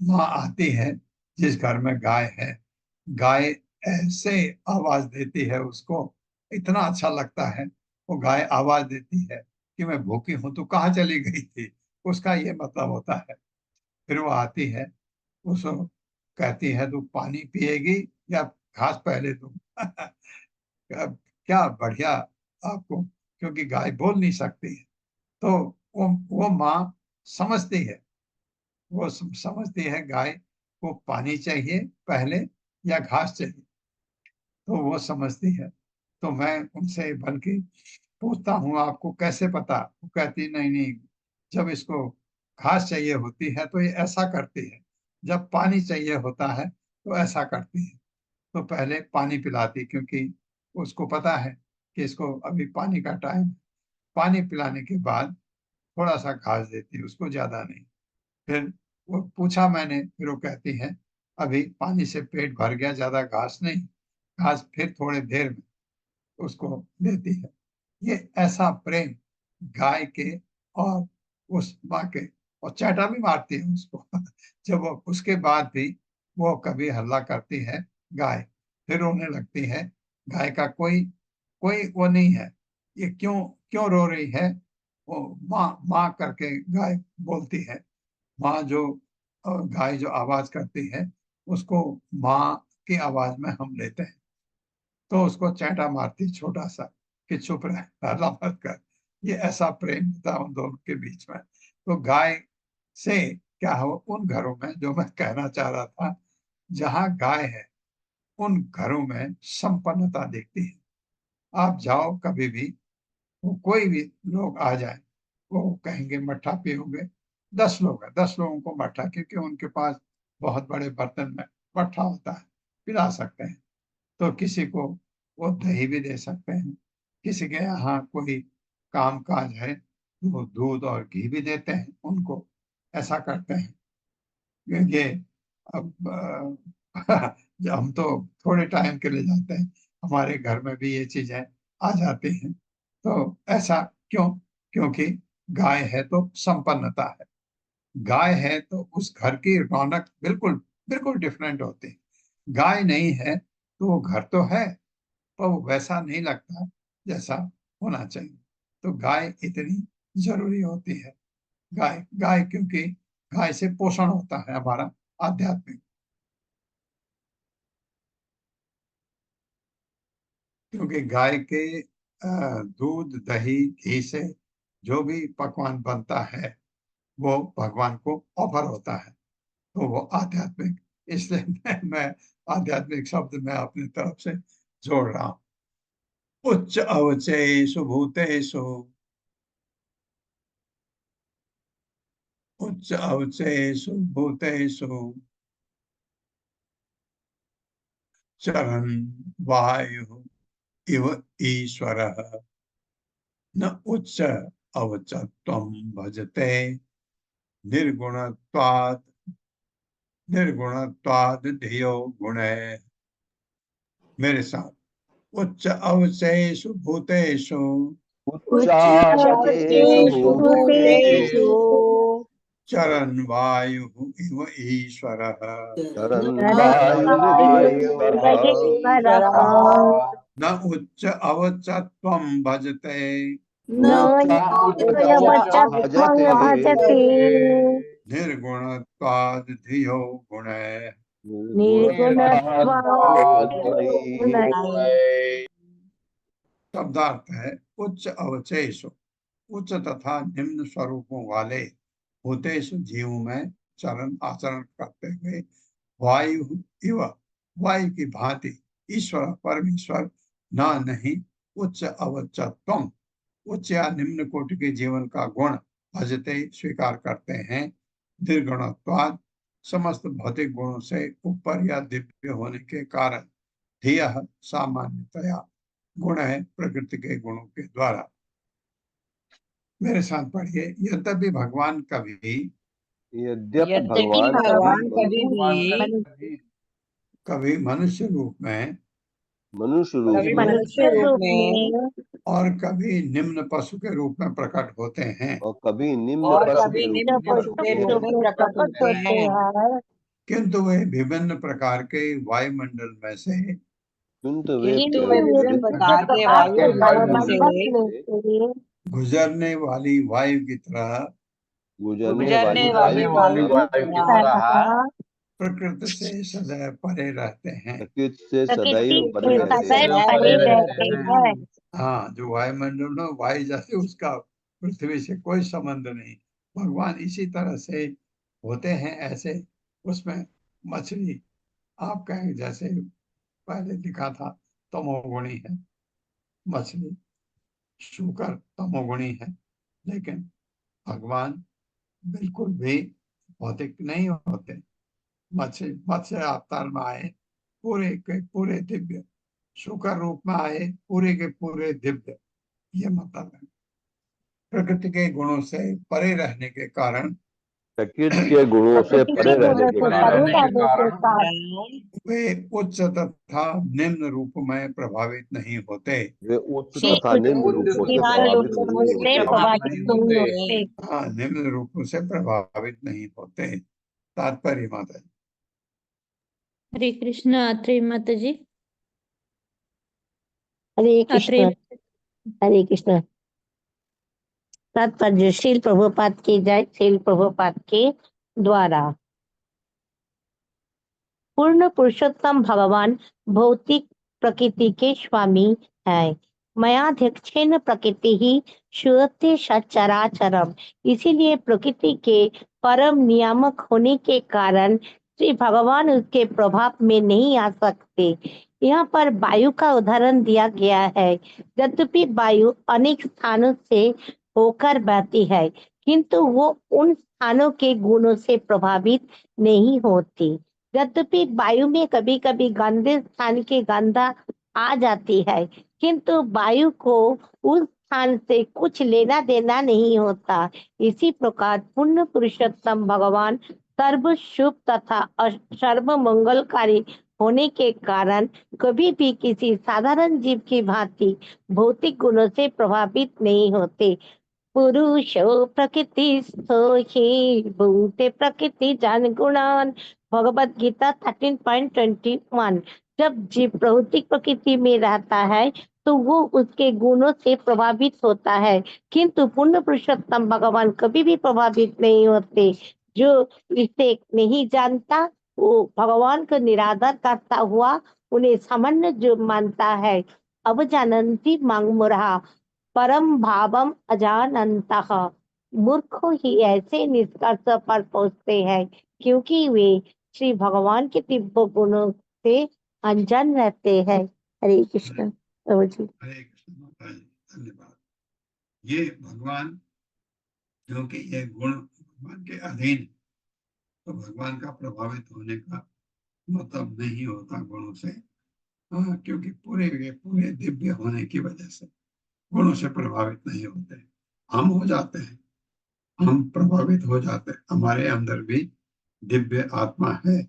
माँ आती है जिस घर में गाय है, गाय ऐसे आवाज देती है, उसको इतना अच्छा लगता है। वो गाय आवाज देती है कि मैं भूखी हूं, तो कहाँ चली गई थी, उसका ये मतलब होता है। फिर वो आती है, उसको कहती है तू पानी पिएगी या घास पहले दूं? क्या बढ़िया आपको, क्योंकि गाय बोल नहीं सकती है, तो वो माँ समझती है, वो समझती है गाय को पानी चाहिए पहले या घास चाहिए, तो वो समझती है। तो मैं उनसे बल्कि पूछता हूँ आपको कैसे पता, वो कहती नहीं नहीं, जब इसको घास चाहिए होती है तो ये ऐसा करती है, जब पानी चाहिए होता है तो ऐसा करती है। तो पहले पानी पिलाती, क्योंकि उसको पता है कि इसको अभी पानी का टाइम, पानी पिलाने के बाद थोड़ा सा घास देती है, उसको ज्यादा नहीं। फिर वो पूछा मैंने, फिर वो कहती है अभी पानी से पेट भर गया, ज्यादा घास नहीं, घास फिर थोड़े देर में उसको देती है। ये ऐसा प्रेम गाय के और उस माँ के, और चाटा भी मारती है उसको जब वो, उसके बाद भी वो कभी हल्ला करती है गाय, फिर रोने लगती है। गाय का कोई कोई वो नहीं है, ये क्यों क्यों रो रही है, वो माँ माँ करके गाय बोलती है। माँ जो गाय जो आवाज करती है, उसको माँ की आवाज में हम लेते हैं, तो उसको चैंटा मारती छोटा सा कि चुप रह, हल्ला मत कर। ये ऐसा प्रेम था उन दोनों के बीच में। तो गाय से क्या हो, उन घरों में, जो मैं कहना चाह रहा था, जहाँ गाय है उन घरों में संपन्नता दिखती है। आप जाओ कभी भी, वो कोई भी लोग आ जाए, वो कहेंगे मट्ठा पियोगे, 10 लोग है, 10 लोगों को मट्ठा, क्योंकि उनके पास बहुत बड़े बर्तन में मट्ठा होता है, पिला सकते हैं। तो किसी को वो दही भी दे सकते हैं, किसी के यहाँ कोई काम काज है तो वो दूध और घी भी देते हैं उनको, ऐसा करते हैं। ये अब जब हम तो थोड़े टाइम के लिए जाते हैं, हमारे घर में भी ये चीजें आ जाती हैं। तो ऐसा क्यों? क्योंकि गाय है तो संपन्नता है, गाय है तो उस घर की रौनक बिल्कुल बिल्कुल डिफरेंट होती है। गाय नहीं है तो वो घर तो है, पर वो वैसा नहीं लगता जैसा होना चाहिए। तो गाय इतनी जरूरी होती है। गाय गाय क्योंकि गाय से पोषण होता है हमारा आध्यात्मिक, क्योंकि गाय के दूध दही घी से जो भी पकवान बनता है वो भगवान को ऑफर होता है, तो वो आध्यात्मिक, इसलिए मैं आध्यात्मिक शब्द मैं अपनी तरफ से जोड़ रहा हूँ। उच्च अवचेषु भूतेषु, उच्च अवचेषु भूतेषु चरन् वायु इव ईश्वरः, न उच्च अवचत्वं भजते निर्गुणत्वात्, निर्गुणत्वाद् धियो गुणे। मेरे साथ, उच्च अवचेषु भूतेषु उच्चावचेषु भूतेषु चरन् वायुः इव ईश्वरः, चरन् वायुरिव ईश्वरः, न उच्च अवचत्वं भजते भजते निर्गुणत्वाद् धियो गुणे। शब्दार्थ है उच्च अवचेषु, उच्च तथा निम्न स्वरूपों वाले भूतेषु जीव में चरण आचरण करते हुए वायु इव, वायु की भांति ईश्वर परमेश्वर, न नहीं उच्च अवचत्वम, उच्च या निम्न कोटि के जीवन का गुण भजते स्वीकार करते हैं, निर्गुणत्वाद समस्त भौतिक गुणों से ऊपर या दिव्य होने के कारण धियः सामान्यतया गुण है प्रकृति के गुणों के द्वारा। मेरे साथ पढ़िए। यद्यपि भगवान कभी यद्यपि यद्यपि भगवान भगवान कभी कभी भी कभी मनुष्य रूप में मनुष्य रूप कभी में मनुष्य रूप में और कभी निम्न पशु के रूप में प्रकट होते हैं, और कभी निम्न और पशु कभी के रूप निम्न में पशु के प्रकट रूप होते में प्रकट होते हैं, किंतु वे विभिन्न प्रकार के वायुमंडल में से किंतु वे किंतु वे विभिन्न प्रकार के वायुमंडल से गुजरने वाली वायु की तरह गुजरने गुजरने वाली वायु की तरह प्रकृति से सदैव परे रहते हैं। प्रकृति से प्रकृति सदैव परे से रहते सदैव हैं। परे रहते हैं। हाँ, जो वायुमंडल में वायु जैसे उसका पृथ्वी से कोई संबंध नहीं, भगवान इसी तरह से होते हैं। ऐसे उसमें मछली आप कहें जैसे पहले लिखा था तमोगुणी है मछली, शुकर तमोगुणी है, लेकिन भगवान बिल्कुल भी भौतिक नहीं होते। मत्स्य अवतार में आए पूरे के पूरे दिव्य, शुकर रूप में आए पूरे के पूरे दिव्य। ये मतलब है प्रकृति के गुणों से परे रहने के कारण प्रकृति के गुणों से परे रहने के कारण वे उच्च तथा निम्न रूप में प्रभावित नहीं होते। वे उच्च तथा निम्न रूपों से प्रभावित नहीं होते। हाँ, निम्न रूपों से प्रभावित नहीं होते। तात्पर्य माता जी। हरे कृष्ण। अत्रेय माता जी। हरे अत्रेय। हरे कृष्ण। तात्पर्य श्रील प्रभुपाद की जय। श्रील प्रभुपाद के द्वारा पूर्ण पुरुषोत्तम भगवान भौतिक प्रकृति के स्वामी है। मयाध्यक्षेण प्रकृति ही श्रूयते सचराचरम। इसीलिए प्रकृति के परम नियामक होने के कारण श्री भगवान उसके प्रभाव में नहीं आ सकते। यहाँ पर वायु का उदाहरण दिया गया है। यद्यपि वायु अनेक स्थानों से होकर बहती है, किंतु वो उन स्थानों के गुणों से प्रभावित नहीं होती। यद्यपि वायु में कभी कभी गंदे स्थान की गंधा आ जाती है, किंतु वायु को उस स्थान से कुछ लेना देना नहीं होता। इसी प्रकार पूर्ण पुरुषोत्तम भगवान सर्व शुभ तथा सर्व मंगलकारी होने के कारण कभी भी किसी साधारण जीव की भांति भौतिक गुणों से प्रभावित नहीं होते। पुरुषो प्रकृति ही भूते प्रकृति जन गुणान। भगवत गीता 13.21। जब जीव भौतिक प्रकृति में रहता है तो वो उसके गुणों से प्रभावित होता है, किंतु पूर्ण पुरुषोत्तम भगवान कभी भी प्रभावित नहीं होते। जो इसे नहीं जानता वो भगवान को निरादर करता हुआ उन्हें सामान्य जो मानता है। अब जानती मांग मुरहा परम भावम अजानंतः। मूर्ख ही ऐसे निष्कर्ष पर पहुंचते हैं क्योंकि वे श्री भगवान के दिव्य गुणों से अनजान रहते हैं। हरे कृष्ण। प्रभु जी। हरे कृष्ण माता जी, धन्यवाद। ये भगवान क्योंकि ये गुण भगवान के अधीन, तो भगवान का प्रभावित होने का मतलब नहीं होता गुणों से। हाँ, क्योंकि पूरे के पूरे दिव्य होने की वजह से गुणों से प्रभावित नहीं होते। हम हो जाते हैं, हम प्रभावित हो जाते हैं। हमारे अंदर भी दिव्य आत्मा है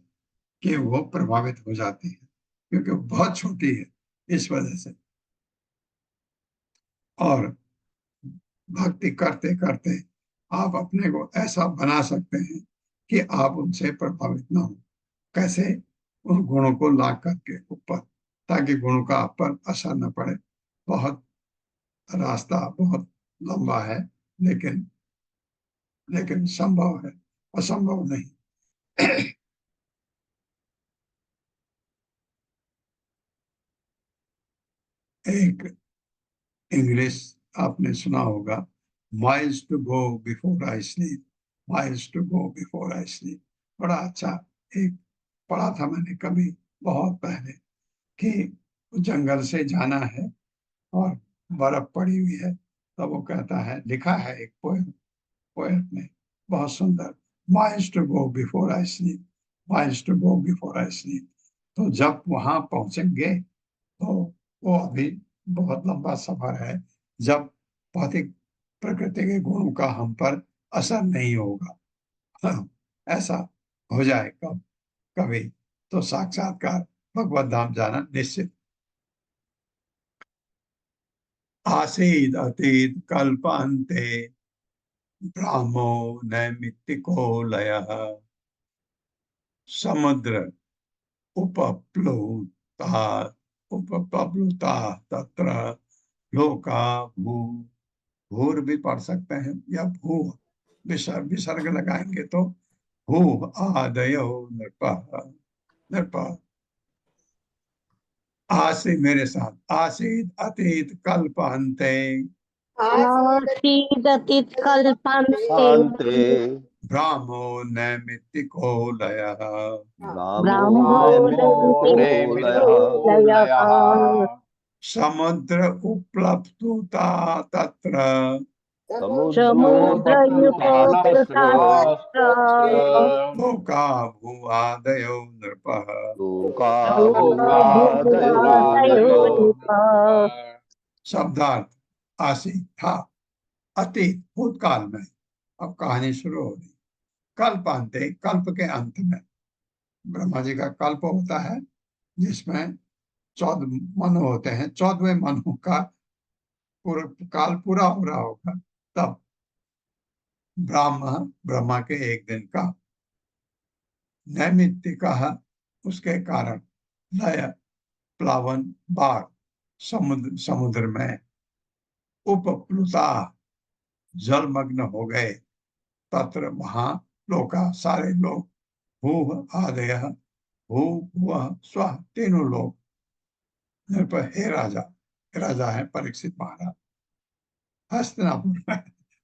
कि वो प्रभावित हो जाती है, क्योंकि वो बहुत छोटी है इस वजह से। और भक्ति करते करते आप अपने को ऐसा बना सकते हैं कि आप उनसे प्रभावित ना हो। कैसे? उन गुणों को ला करके ऊपर, ताकि गुणों का आप पर असर न पड़े। बहुत रास्ता बहुत लंबा है, लेकिन संभव है, असंभव नहीं। एक इंग्लिश आपने सुना होगा, miles to go before I sleep, miles to go before I sleep. बड़ा अच्छा एक पढ़ा था मैंने कभी बहुत पहले, कि जंगल से जाना है और बर्फ पड़ी हुई है, तब वो कहता है, लिखा है एक पोएम में बहुत सुंदर, miles to go before I sleep, miles to go before I sleep. तो जब वहां पहुंचेंगे तो वो अभी बहुत लंबा सफर है जब भौतिक प्रकृति के गुणों का हम पर असर नहीं होगा। हाँ, ऐसा हो जाए कभी तो साक्षात्कार भगवत धाम जाना निश्चित। आसीद अतीत कल्पान्ते ब्राह्मो नैमित्तिको लयः समुद्र उपप्लुता उपप्लुता तत्र लोका भू, भूर भी पढ़ सकते हैं या भू विसर्ग लगाएंगे तो भू आदयो नृपः। आसी मेरे साथ आसीद अतीत कल्पान्ते आसीदतीत कल्पान्ते ब्राह्मो नैमित्तिको लयः ब्राह्मो नैमित्तिको लयः समुद्र उपलब्धुता तत्र समुद्रयुगोत्तरा लोका भूआदयो नृपः। शब्दार्थ आसी था अतीत भूतकाल में, अब कहानी शुरू हो रही। कल्पांते कल्प के अंत में, ब्रह्मा जी का कल्प होता है जिसमें 14 मनु होते हैं। 14वें मनु का काल पूरा हो रहा होगा तब ब्रह्मा के एक दिन का नैमित्तिका उसके कारण लय प्लावन बाढ़ समुद्र में उपप्लुता जलमग्न हो गए तत्र वहां लोका सारे लोग भू आदय भू भुव स्व तीनों लोग हे राजा है परीक्षित महाराज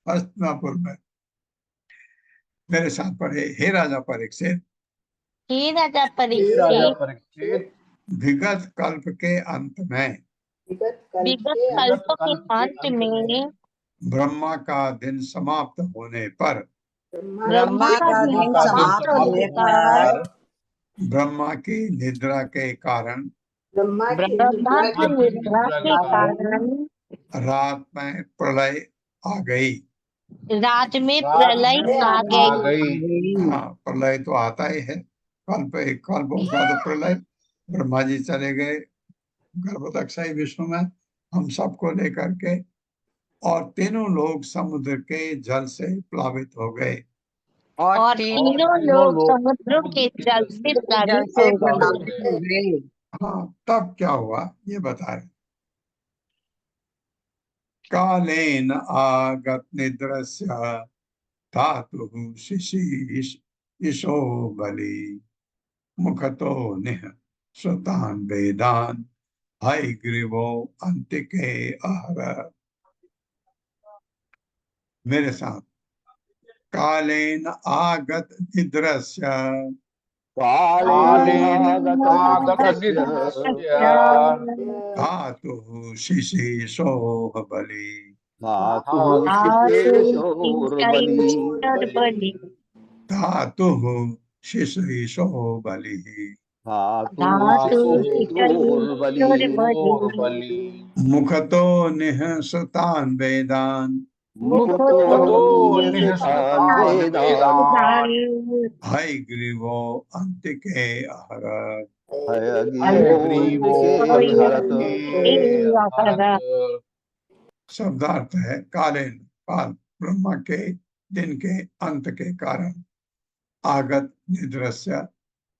हस्तिनापुर में मेरे साथ पढ़े। हे राजा परीक्षित हे राजा परीक्षित विगत कल्प के अंत में विगत कल्प के अंत में ब्रह्मा का दिन समाप्त होने पर ब्रह्मा का दिन समाप्त होने पर ब्रह्मा की निद्रा के कारण ब्रह्मा की निद्रा के कारण रात में प्रलय आ गई। रात में प्रलय आ गई। हाँ, प्रलय तो आता ही है, कल्प होगा तो प्रलय। ब्रह्मा जी चले गए गर्भोदक्षाई विष्णु में हम सबको लेकर के, और तीनों लोग समुद्र के जल से प्लावित हो गए। और तीनों लोग समुद्र के जल से प्लावित हो गए। हाँ, तब क्या हुआ ये बता रहे। कालेन आगत निद्रस्य धातुः शिशीशो बलि मुखतो निह स्वतान वेदान हयग्रीवो अंतिके आहर। मेरे साथ कालेन आगत निद्रस्य धातुः शिशीशो बलि धातुः शिशीशो बलि मुखतो निहसतान वेदान हयग्रीवो अंतिके आहर। शब्दार्थ है कालेन काल ब्रह्मा के दिन के अंत के कारण आगत निद्रस्य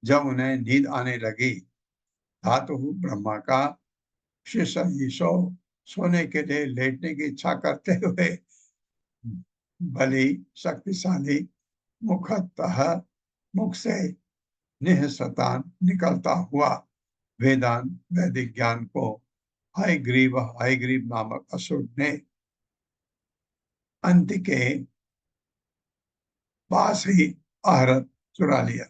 जब उन्हें नींद आने लगी धातु ब्रह्मा का शिशो सोने के लिए लेटने की इच्छा करते हुए बलि शक्तिशाली मुखतः मुख से निहसतान निकलता हुआ वेदांत वैदिक ज्ञान को हयग्रीव नामक असुर ने अंत के पास ही आहरत चुरा लिया।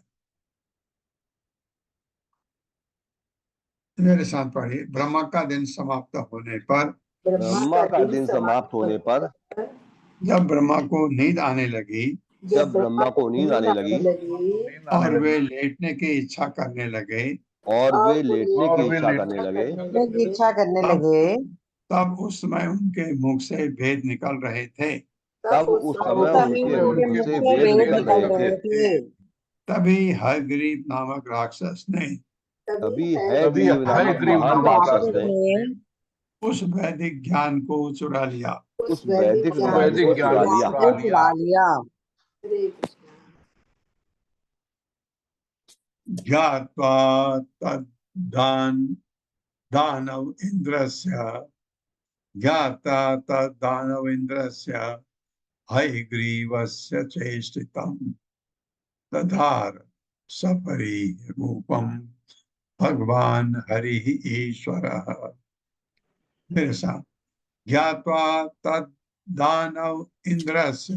मेरे साथ पढ़िए। ब्रह्मा का दिन समाप्त होने पर जब ब्रह्मा को नींद आने लगी और वे लेटने की इच्छा करने लगे तब उस समय उनके मुख से भेद निकल रहे थे। तब उस समय उनके मुख से वेद निकल रहे थे। तभी हयग्रीव नामक राक्षस ने तभी हयग्रीव नामक महान राक्षस ने उस वैदिक ज्ञान को चुरा लिया। उस वैदिक ज्ञान को चुरा लिया। ज्ञात्वा दानव इंद्रस्य ज्ञाता तद्दानव इंद्रस्य हयग्रीवस्य चेष्टितं दधार सपरि रूपम भगवान हरि ईश्वरः। मेरे साथ, ज्ञात्वा तद्दानव इंद्रस्य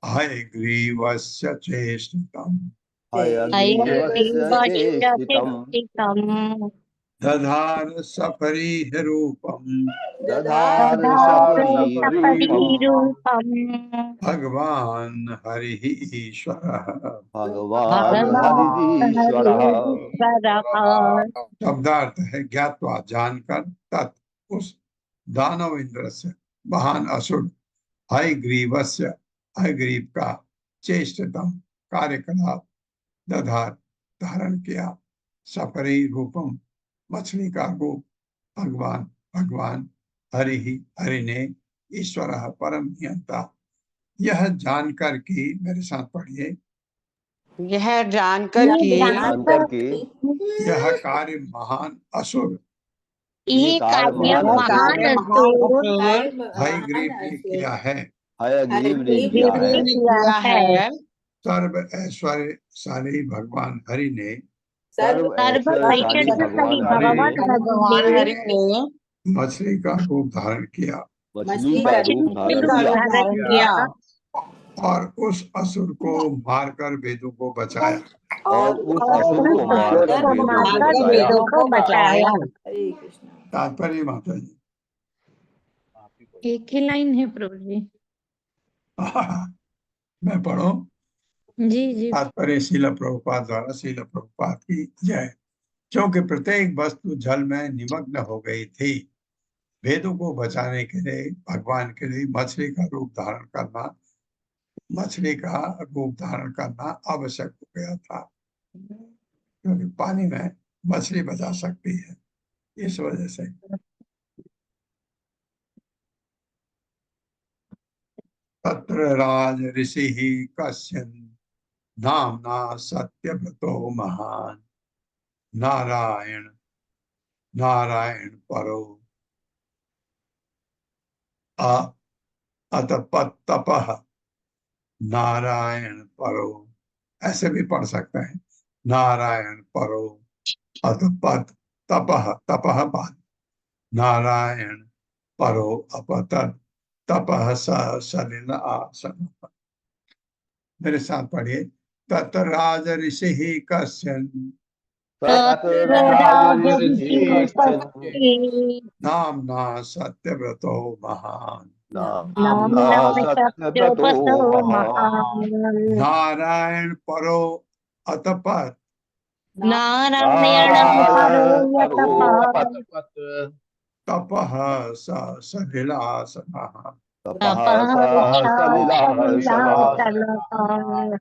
हयग्रीवस्य चेष्टितं दधार सपरि रूपम भगवान हरि ईश्वरः। शब्दार्थ है ज्ञात्वा जानकर, तत् उस दानव इंद्र से महान असुर हयग्रीवस्य हयग्रीव का चेष्टतम कार्यकलाप दधार धारण किया सपरि रूपम मछली का रूप भगवान हरि ने ईश्वर परम नियंता। यह जानकर कि मेरे साथ पढ़िए, यह जानकर कि यह कार्य महान असुर ये कार्य महान असुर हयग्रीव ने किया है। हयग्रीव ने किया है। सर्व ऐश्वर्यशाली भगवान हरि ने सर्व ऐश्वर्यशाली भगवान हरि ने मछली का रूप धारण किया मछली का रूप धारण किया और उस असुर को मारकर वेदों को बचाया। और उस असुर को मारकर वेदों को बचाया। तात्पर्य माता जी, एक ही लाइन है प्रभु जी। मैं पढ़ो। जी जी। तात्पर्य शील प्रभुपाद द्वारा शील प्रभुपाद की जय। क्योंकि प्रत्येक वस्तु जल में निमग्न हो गई थी, वेदों को बचाने के लिए भगवान के लिए मछली का रूप धारण करना आवश्यक हो गया था, क्योंकि पानी में मछली बचा सकती है, इस वजह से। तत्र राज ऋषि कश्चन नामना सत्यव्रतो महान नारायण परो अतपतपः नारायण परो, ऐसे भी पढ़ सकते हैं, नारायण परो अतपत तपः तपः बाद नारायण परो अपतत तपः सलिल आसन। मेरे साथ पढ़िए, तत्र राज ऋषि कश्चन नामना सत्यव्रतो महान नारायण परो अतपत तपः सलिलासनः।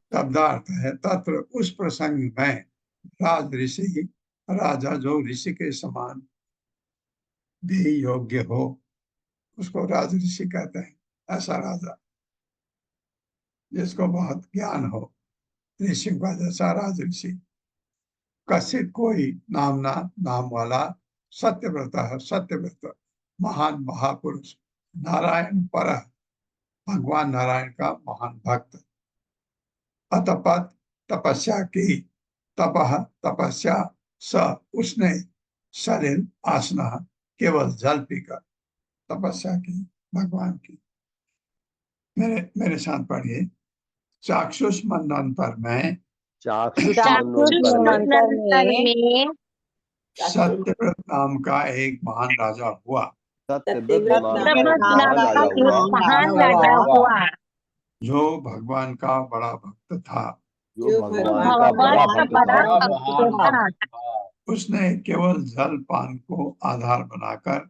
शब्दार्थ है, तत्र उस प्रसंग में राज ऋषि राजा जो ऋषि के समान भी योग्य हो उसको राज ऋषि कहते हैं। ऐसा राजा जिसको बहुत ज्ञान हो, ऋषि का जैसा राज ऋषि। कश्चित कोई नाम वाला सत्यव्रत महान महापुरुष नारायण पर भगवान नारायण का महान भक्त अतपत तपस्या की तपः तपस्या स उसने सलिल आसना केवल जल पीकर तपस्या की भगवान की। मेरे साथ पढ़िए, चाक्षुष मंडन पर मैं सत्यव्रत नाम का एक महान राजा हुआ। जो भगवान का बड़ा भक्त था। जो भगवान का भगवान बड़ा का भक्त बड़ा था भक्त महान था। उसने केवल जल पान को आधार बनाकर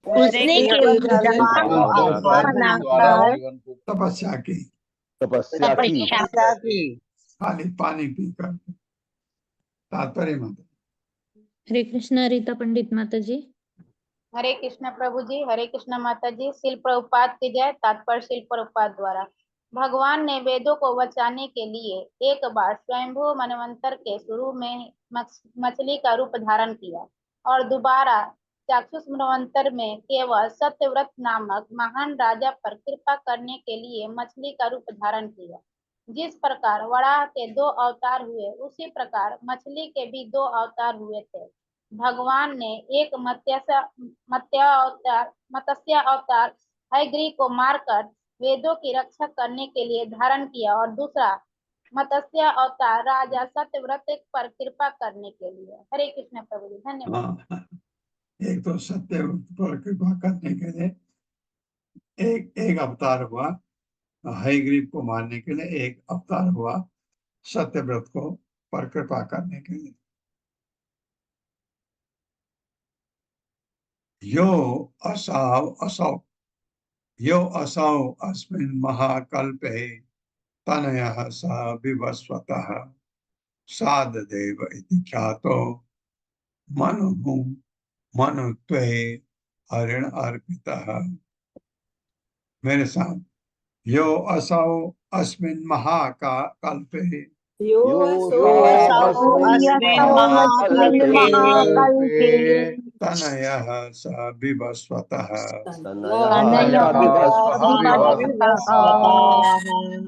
उसने केवल जलपान को आधार बनाकर तपस्या की, तपस्या की। तपस्या की। खाली पानी पीकर। तात्पर्य मत। हरे कृष्णा रीता पंडित माता जी। हरे कृष्ण प्रभु जी, हरे कृष्ण माता जी। शिल प्रभुपाद की जय। तात्पर्य शिल प्रभुपाद द्वारा। भगवान ने वेदों को बचाने के लिए एक बार स्वयंभू मनवंतर के शुरू में मछली का रूप धारण किया और दोबारा चाक्षुष मनवंतर में केवल सत्यव्रत नामक महान राजा पर कृपा करने के लिए मछली का रूप धारण किया। जिस प्रकार वराह के 2 अवतार हुए, उसी प्रकार मछली के भी 2 अवतार हुए थे। भगवान ने एक मत्स्य अवतार हयग्रीव को मारकर वेदों की रक्षा करने के लिए धारण किया और दूसरा मत्स्य अवतार राजा सत्यव्रत पर कृपा करने के लिए। हरे कृष्ण प्रभु जी, धन्यवाद। हाँ, एक तो सत्य पर कृपा करने के लिए एक अवतार हुआ, हयग्रीव को मारने के लिए एक अवतार हुआ, सत्यव्रत को पर कृपा करने के लिए। यो असौ अस्मिन् महाकल्पे तनयः स विवस्वतः साधदेव इति ख्यातो मनुत्वे हरिण अर्पितः। मेरे साथ, यो असौ अस्मिन् महाकल्पे यो असौ अस्मिन् महाकल्पे तनयः स विवस्वतः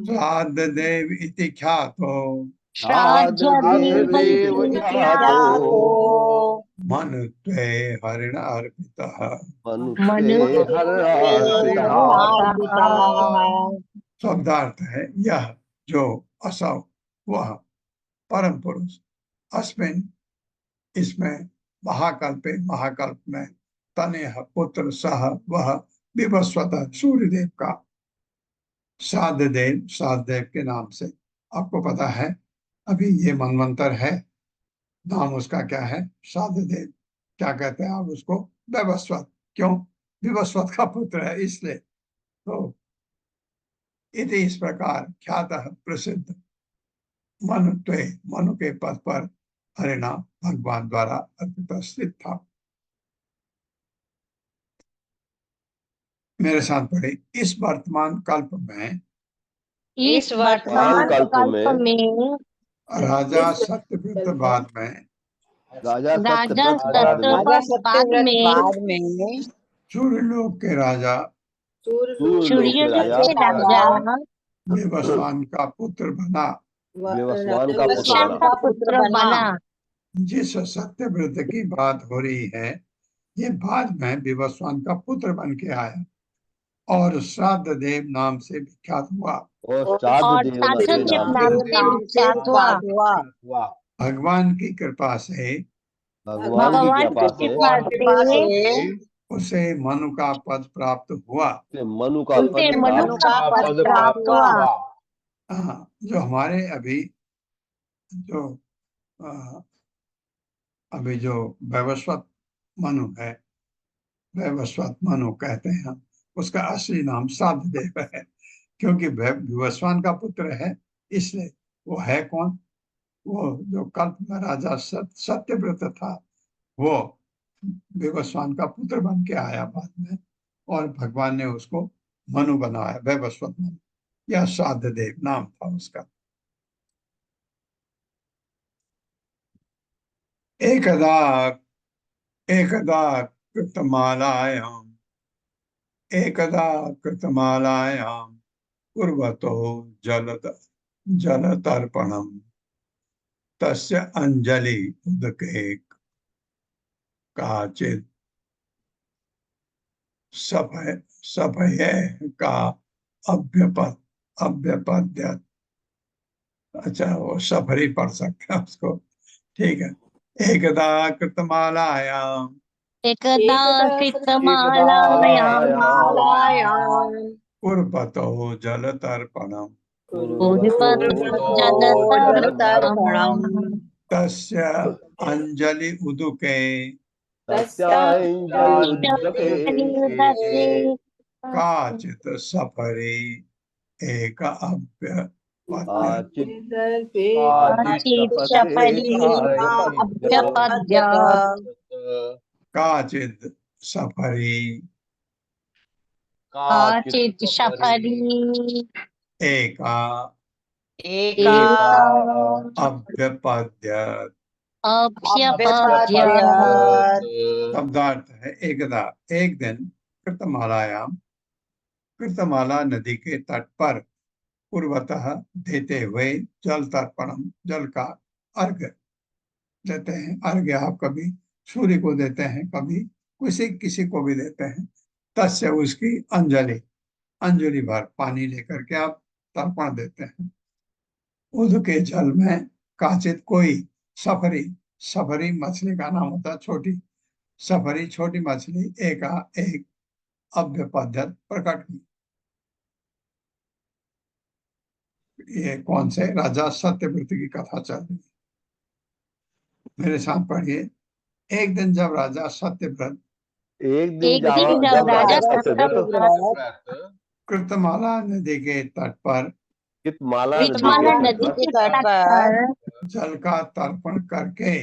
साधदेव इति ख्यातो मनुत्वे हरिण अर्पितः। शब्दार्थ है यह जो असौ वह परम पुरुष अस्मिन इसमें महाकल्प में तनेह पुत्र सह वह विवस्वत सूर्यदेव का साधदेव के नाम से। आपको पता है अभी ये मनवंतर है, नाम उसका क्या है? साधदेव। क्या कहते हैं आप उसको? विवस्वत। क्यों? विवस्वत का पुत्र है इसलिए। तो इति इस प्रकार ख्यातः प्रसिद्ध मनु के पद पर हरिणा भगवान द्वारा अर्पित स्थित था। मेरे साथ पढ़े। इस वर्तमान कल्प में राजा सत्यव्रत बाद में सूर्यलोक के राजा विवस्वान का पुत्र बना। जिस सत्यव्रत की बात हो रही है ये बाद में विवस्वान का पुत्र बन के आया और श्राद्धदेव नाम से विख्यात हुआ। भगवान की कृपा से उसे मनु का पद प्राप्त हुआ। जो हमारे अभी जो वैवस्वत मनु है, वैवस्वत मनु कहते हैं, उसका असली नाम साधदेव है। क्योंकि विवस्वान का पुत्र है इसलिए। वो है कौन? वो जो कल्प में राजा सत्यव्रत था, वो विवस्वान का पुत्र बन के आया बाद में और भगवान ने उसको मनु बनाया, वैवस्वत मनु। यह साधदेव नाम था उसका। एकदा कृतमालायां कुर्वतो जलतर्पणम् तस्य अंजलि उदके काचित् सभये का अभ्यपद्यत। अच्छा, वो सफरी पढ़ सकते हैं उसको, ठीक है। एकदा कृतमालायां कुर्वतो जलतर्पणम् पूर्वतोजलतर्पणम् तस्य अंजलि उदुके तस्याञ्जलिर्दके काचित् सफरे एक अभ्यपद्य काचित् सफरे काचित् सफरी एका अभ्यपद्यत। अभ्यपद्यत शब्दार्थ है एकदा, एक दिन कृतमालायाम, कृतमाला नदी के तट पर पूर्वतः देते हुए जल तर्पणम, जल का अर्घ्य देते हैं। अर्घ्य आप कभी सूर्य को देते हैं, कभी किसी किसी को भी देते हैं। तस्य उसकी अंजलि, अंजलि भर पानी लेकर के आप तर्पण देते हैं। उद के जल में काचित कोई सफरी, सफरी मछली का नाम होता है, छोटी सफरी छोटी मछली एक अभ्यपद्यत प्रकट हुई। ये कौन से राजा सत्यव्रत की कथा चल रही है, मेरे साथ पढ़िए। एक दिन जब राजा सत्यव्रत एक दिन एक दिन जब जब राजा सत्यव्रत कृतमाला नदी के तट पर कृतमाला कृतमाला नदी के तट पर जल का तर्पण करके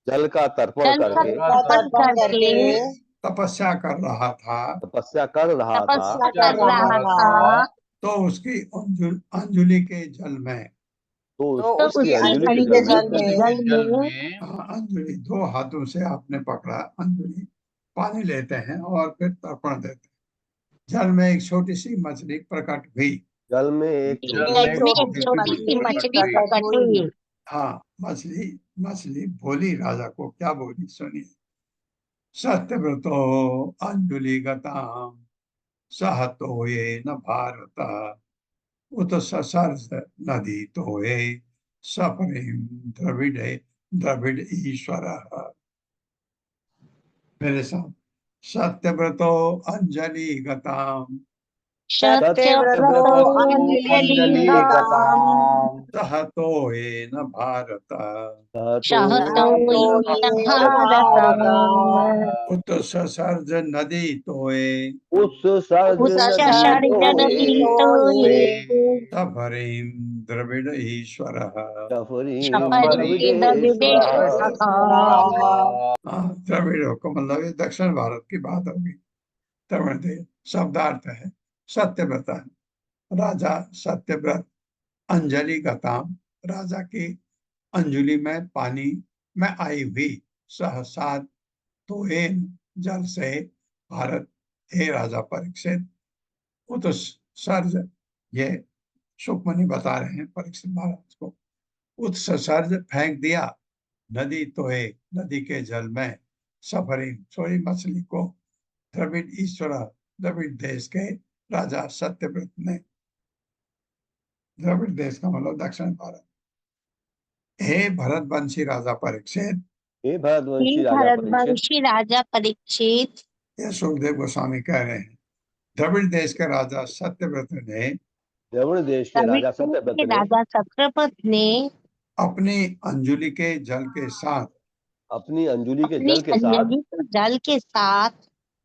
जल का तर्पण जल का करके तर्पण करके तपस्या कर रहा था, तपस्या कर रहा था, तो उसकी अंजुलि के जल में, तो तो उसकी उसकी अंजलि के अंजलि जल के में जल में अंजुलि दो हाथों से आपने पकड़ा, अंजुलि पानी लेते हैं और फिर तर्पण देते हैं। जल में एक छोटी सी मछली प्रकट हुई। जल में एक छोटी सी मछली प्रकट हुई। हाँ, मछली बोली राजा को, क्या बोली सुनिए। सत्यव्रतो अंजुलि गताम सहतो ये न भारत उत ससर्ज नदी तो ये सफरिम द्रविड़ ईश्वर। मेरे साथ, सत्यव्रतो अंजलि गताम सत्यव्रतो अंजलि गताम सहतो ये न भारत सहतो येन भारत उत ससर्ज नदी तोये उस सर्ज उत्सर्जन नदी तोये सफरिम द्रविड़ ईश्वर। सफरी द्रविड़ेश्वर। द्रविड़ों को मतलब ये दक्षिण भारत की बात होगी। द्रविड़ शब्दार्थ है सत्यव्रत, राजा सत्यव्रत अंजलि गताम, राजा की अंजुलि में पानी में आई हुई सहसा तोयेन, जल से भारत, हे राजा परीक्षित। उत्सर्ज, ये सुखमणि बता रहे हैं परीक्षित महाराज को। उत्सर्ज फेंक दिया, नदी तोहे, नदी के जल में, सफरी छोड़ी मछली को, द्रविड़ ईश्वर, द्रविड़ देश के राजा सत्यव्रत ने, द्रविड़ देश का मतलब दक्षिण भारत। हे भरतवंशी राजा परीक्षित, हे भरतवंशी राजा परीक्षित, ये सुखदेव गोस्वामी कह रहे हैं। द्रविड़ देश के राजा सत्यव्रत ने, द्रविड़ देश के राजा सत्यव्रत ने अपनी अंजुलि के जल के साथ, अपनी अंजुलि के जल के साथ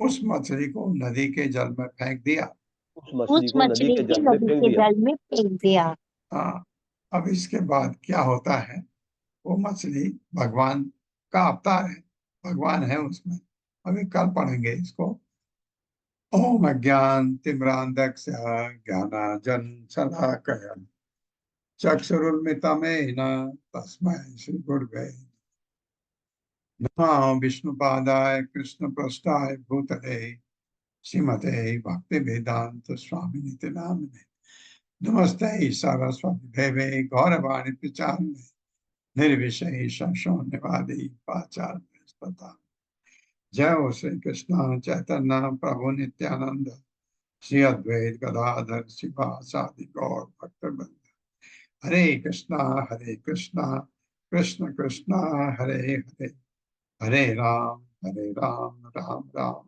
उस मछली को नदी के जल में फेंक दिया। उस मछली को नदी के जल में फेंक दिया। हाँ, अब इसके बाद क्या होता है, वो मछली भगवान का अवतार है, भगवान है उसमें। अभी कल पढ़ेंगे इसको। ओम अज्ञान तिम्रांधस्य ज्ञानांजन शलाकया चक्षुरुन्मिलितं तस्मै श्री गुरवे नमः। विष्णुपादाय कृष्णप्रेष्ठाय भूतले श्रीमते भक्तिवेदांत स्वामिनिति नामिने नमस्ते सरस्वती देवे गौरवाणी प्रचारिणे निर्विशेष शून्यवादी पाचार्य। जय हो श्री कृष्ण चैतन्य प्रभु नित्यानंद श्री अद्वैत गदाधर शिवासादि गौर भक्तवृंद। हरे कृष्णा कृष्ण कृष्णा हरे हरे, हरे राम राम राम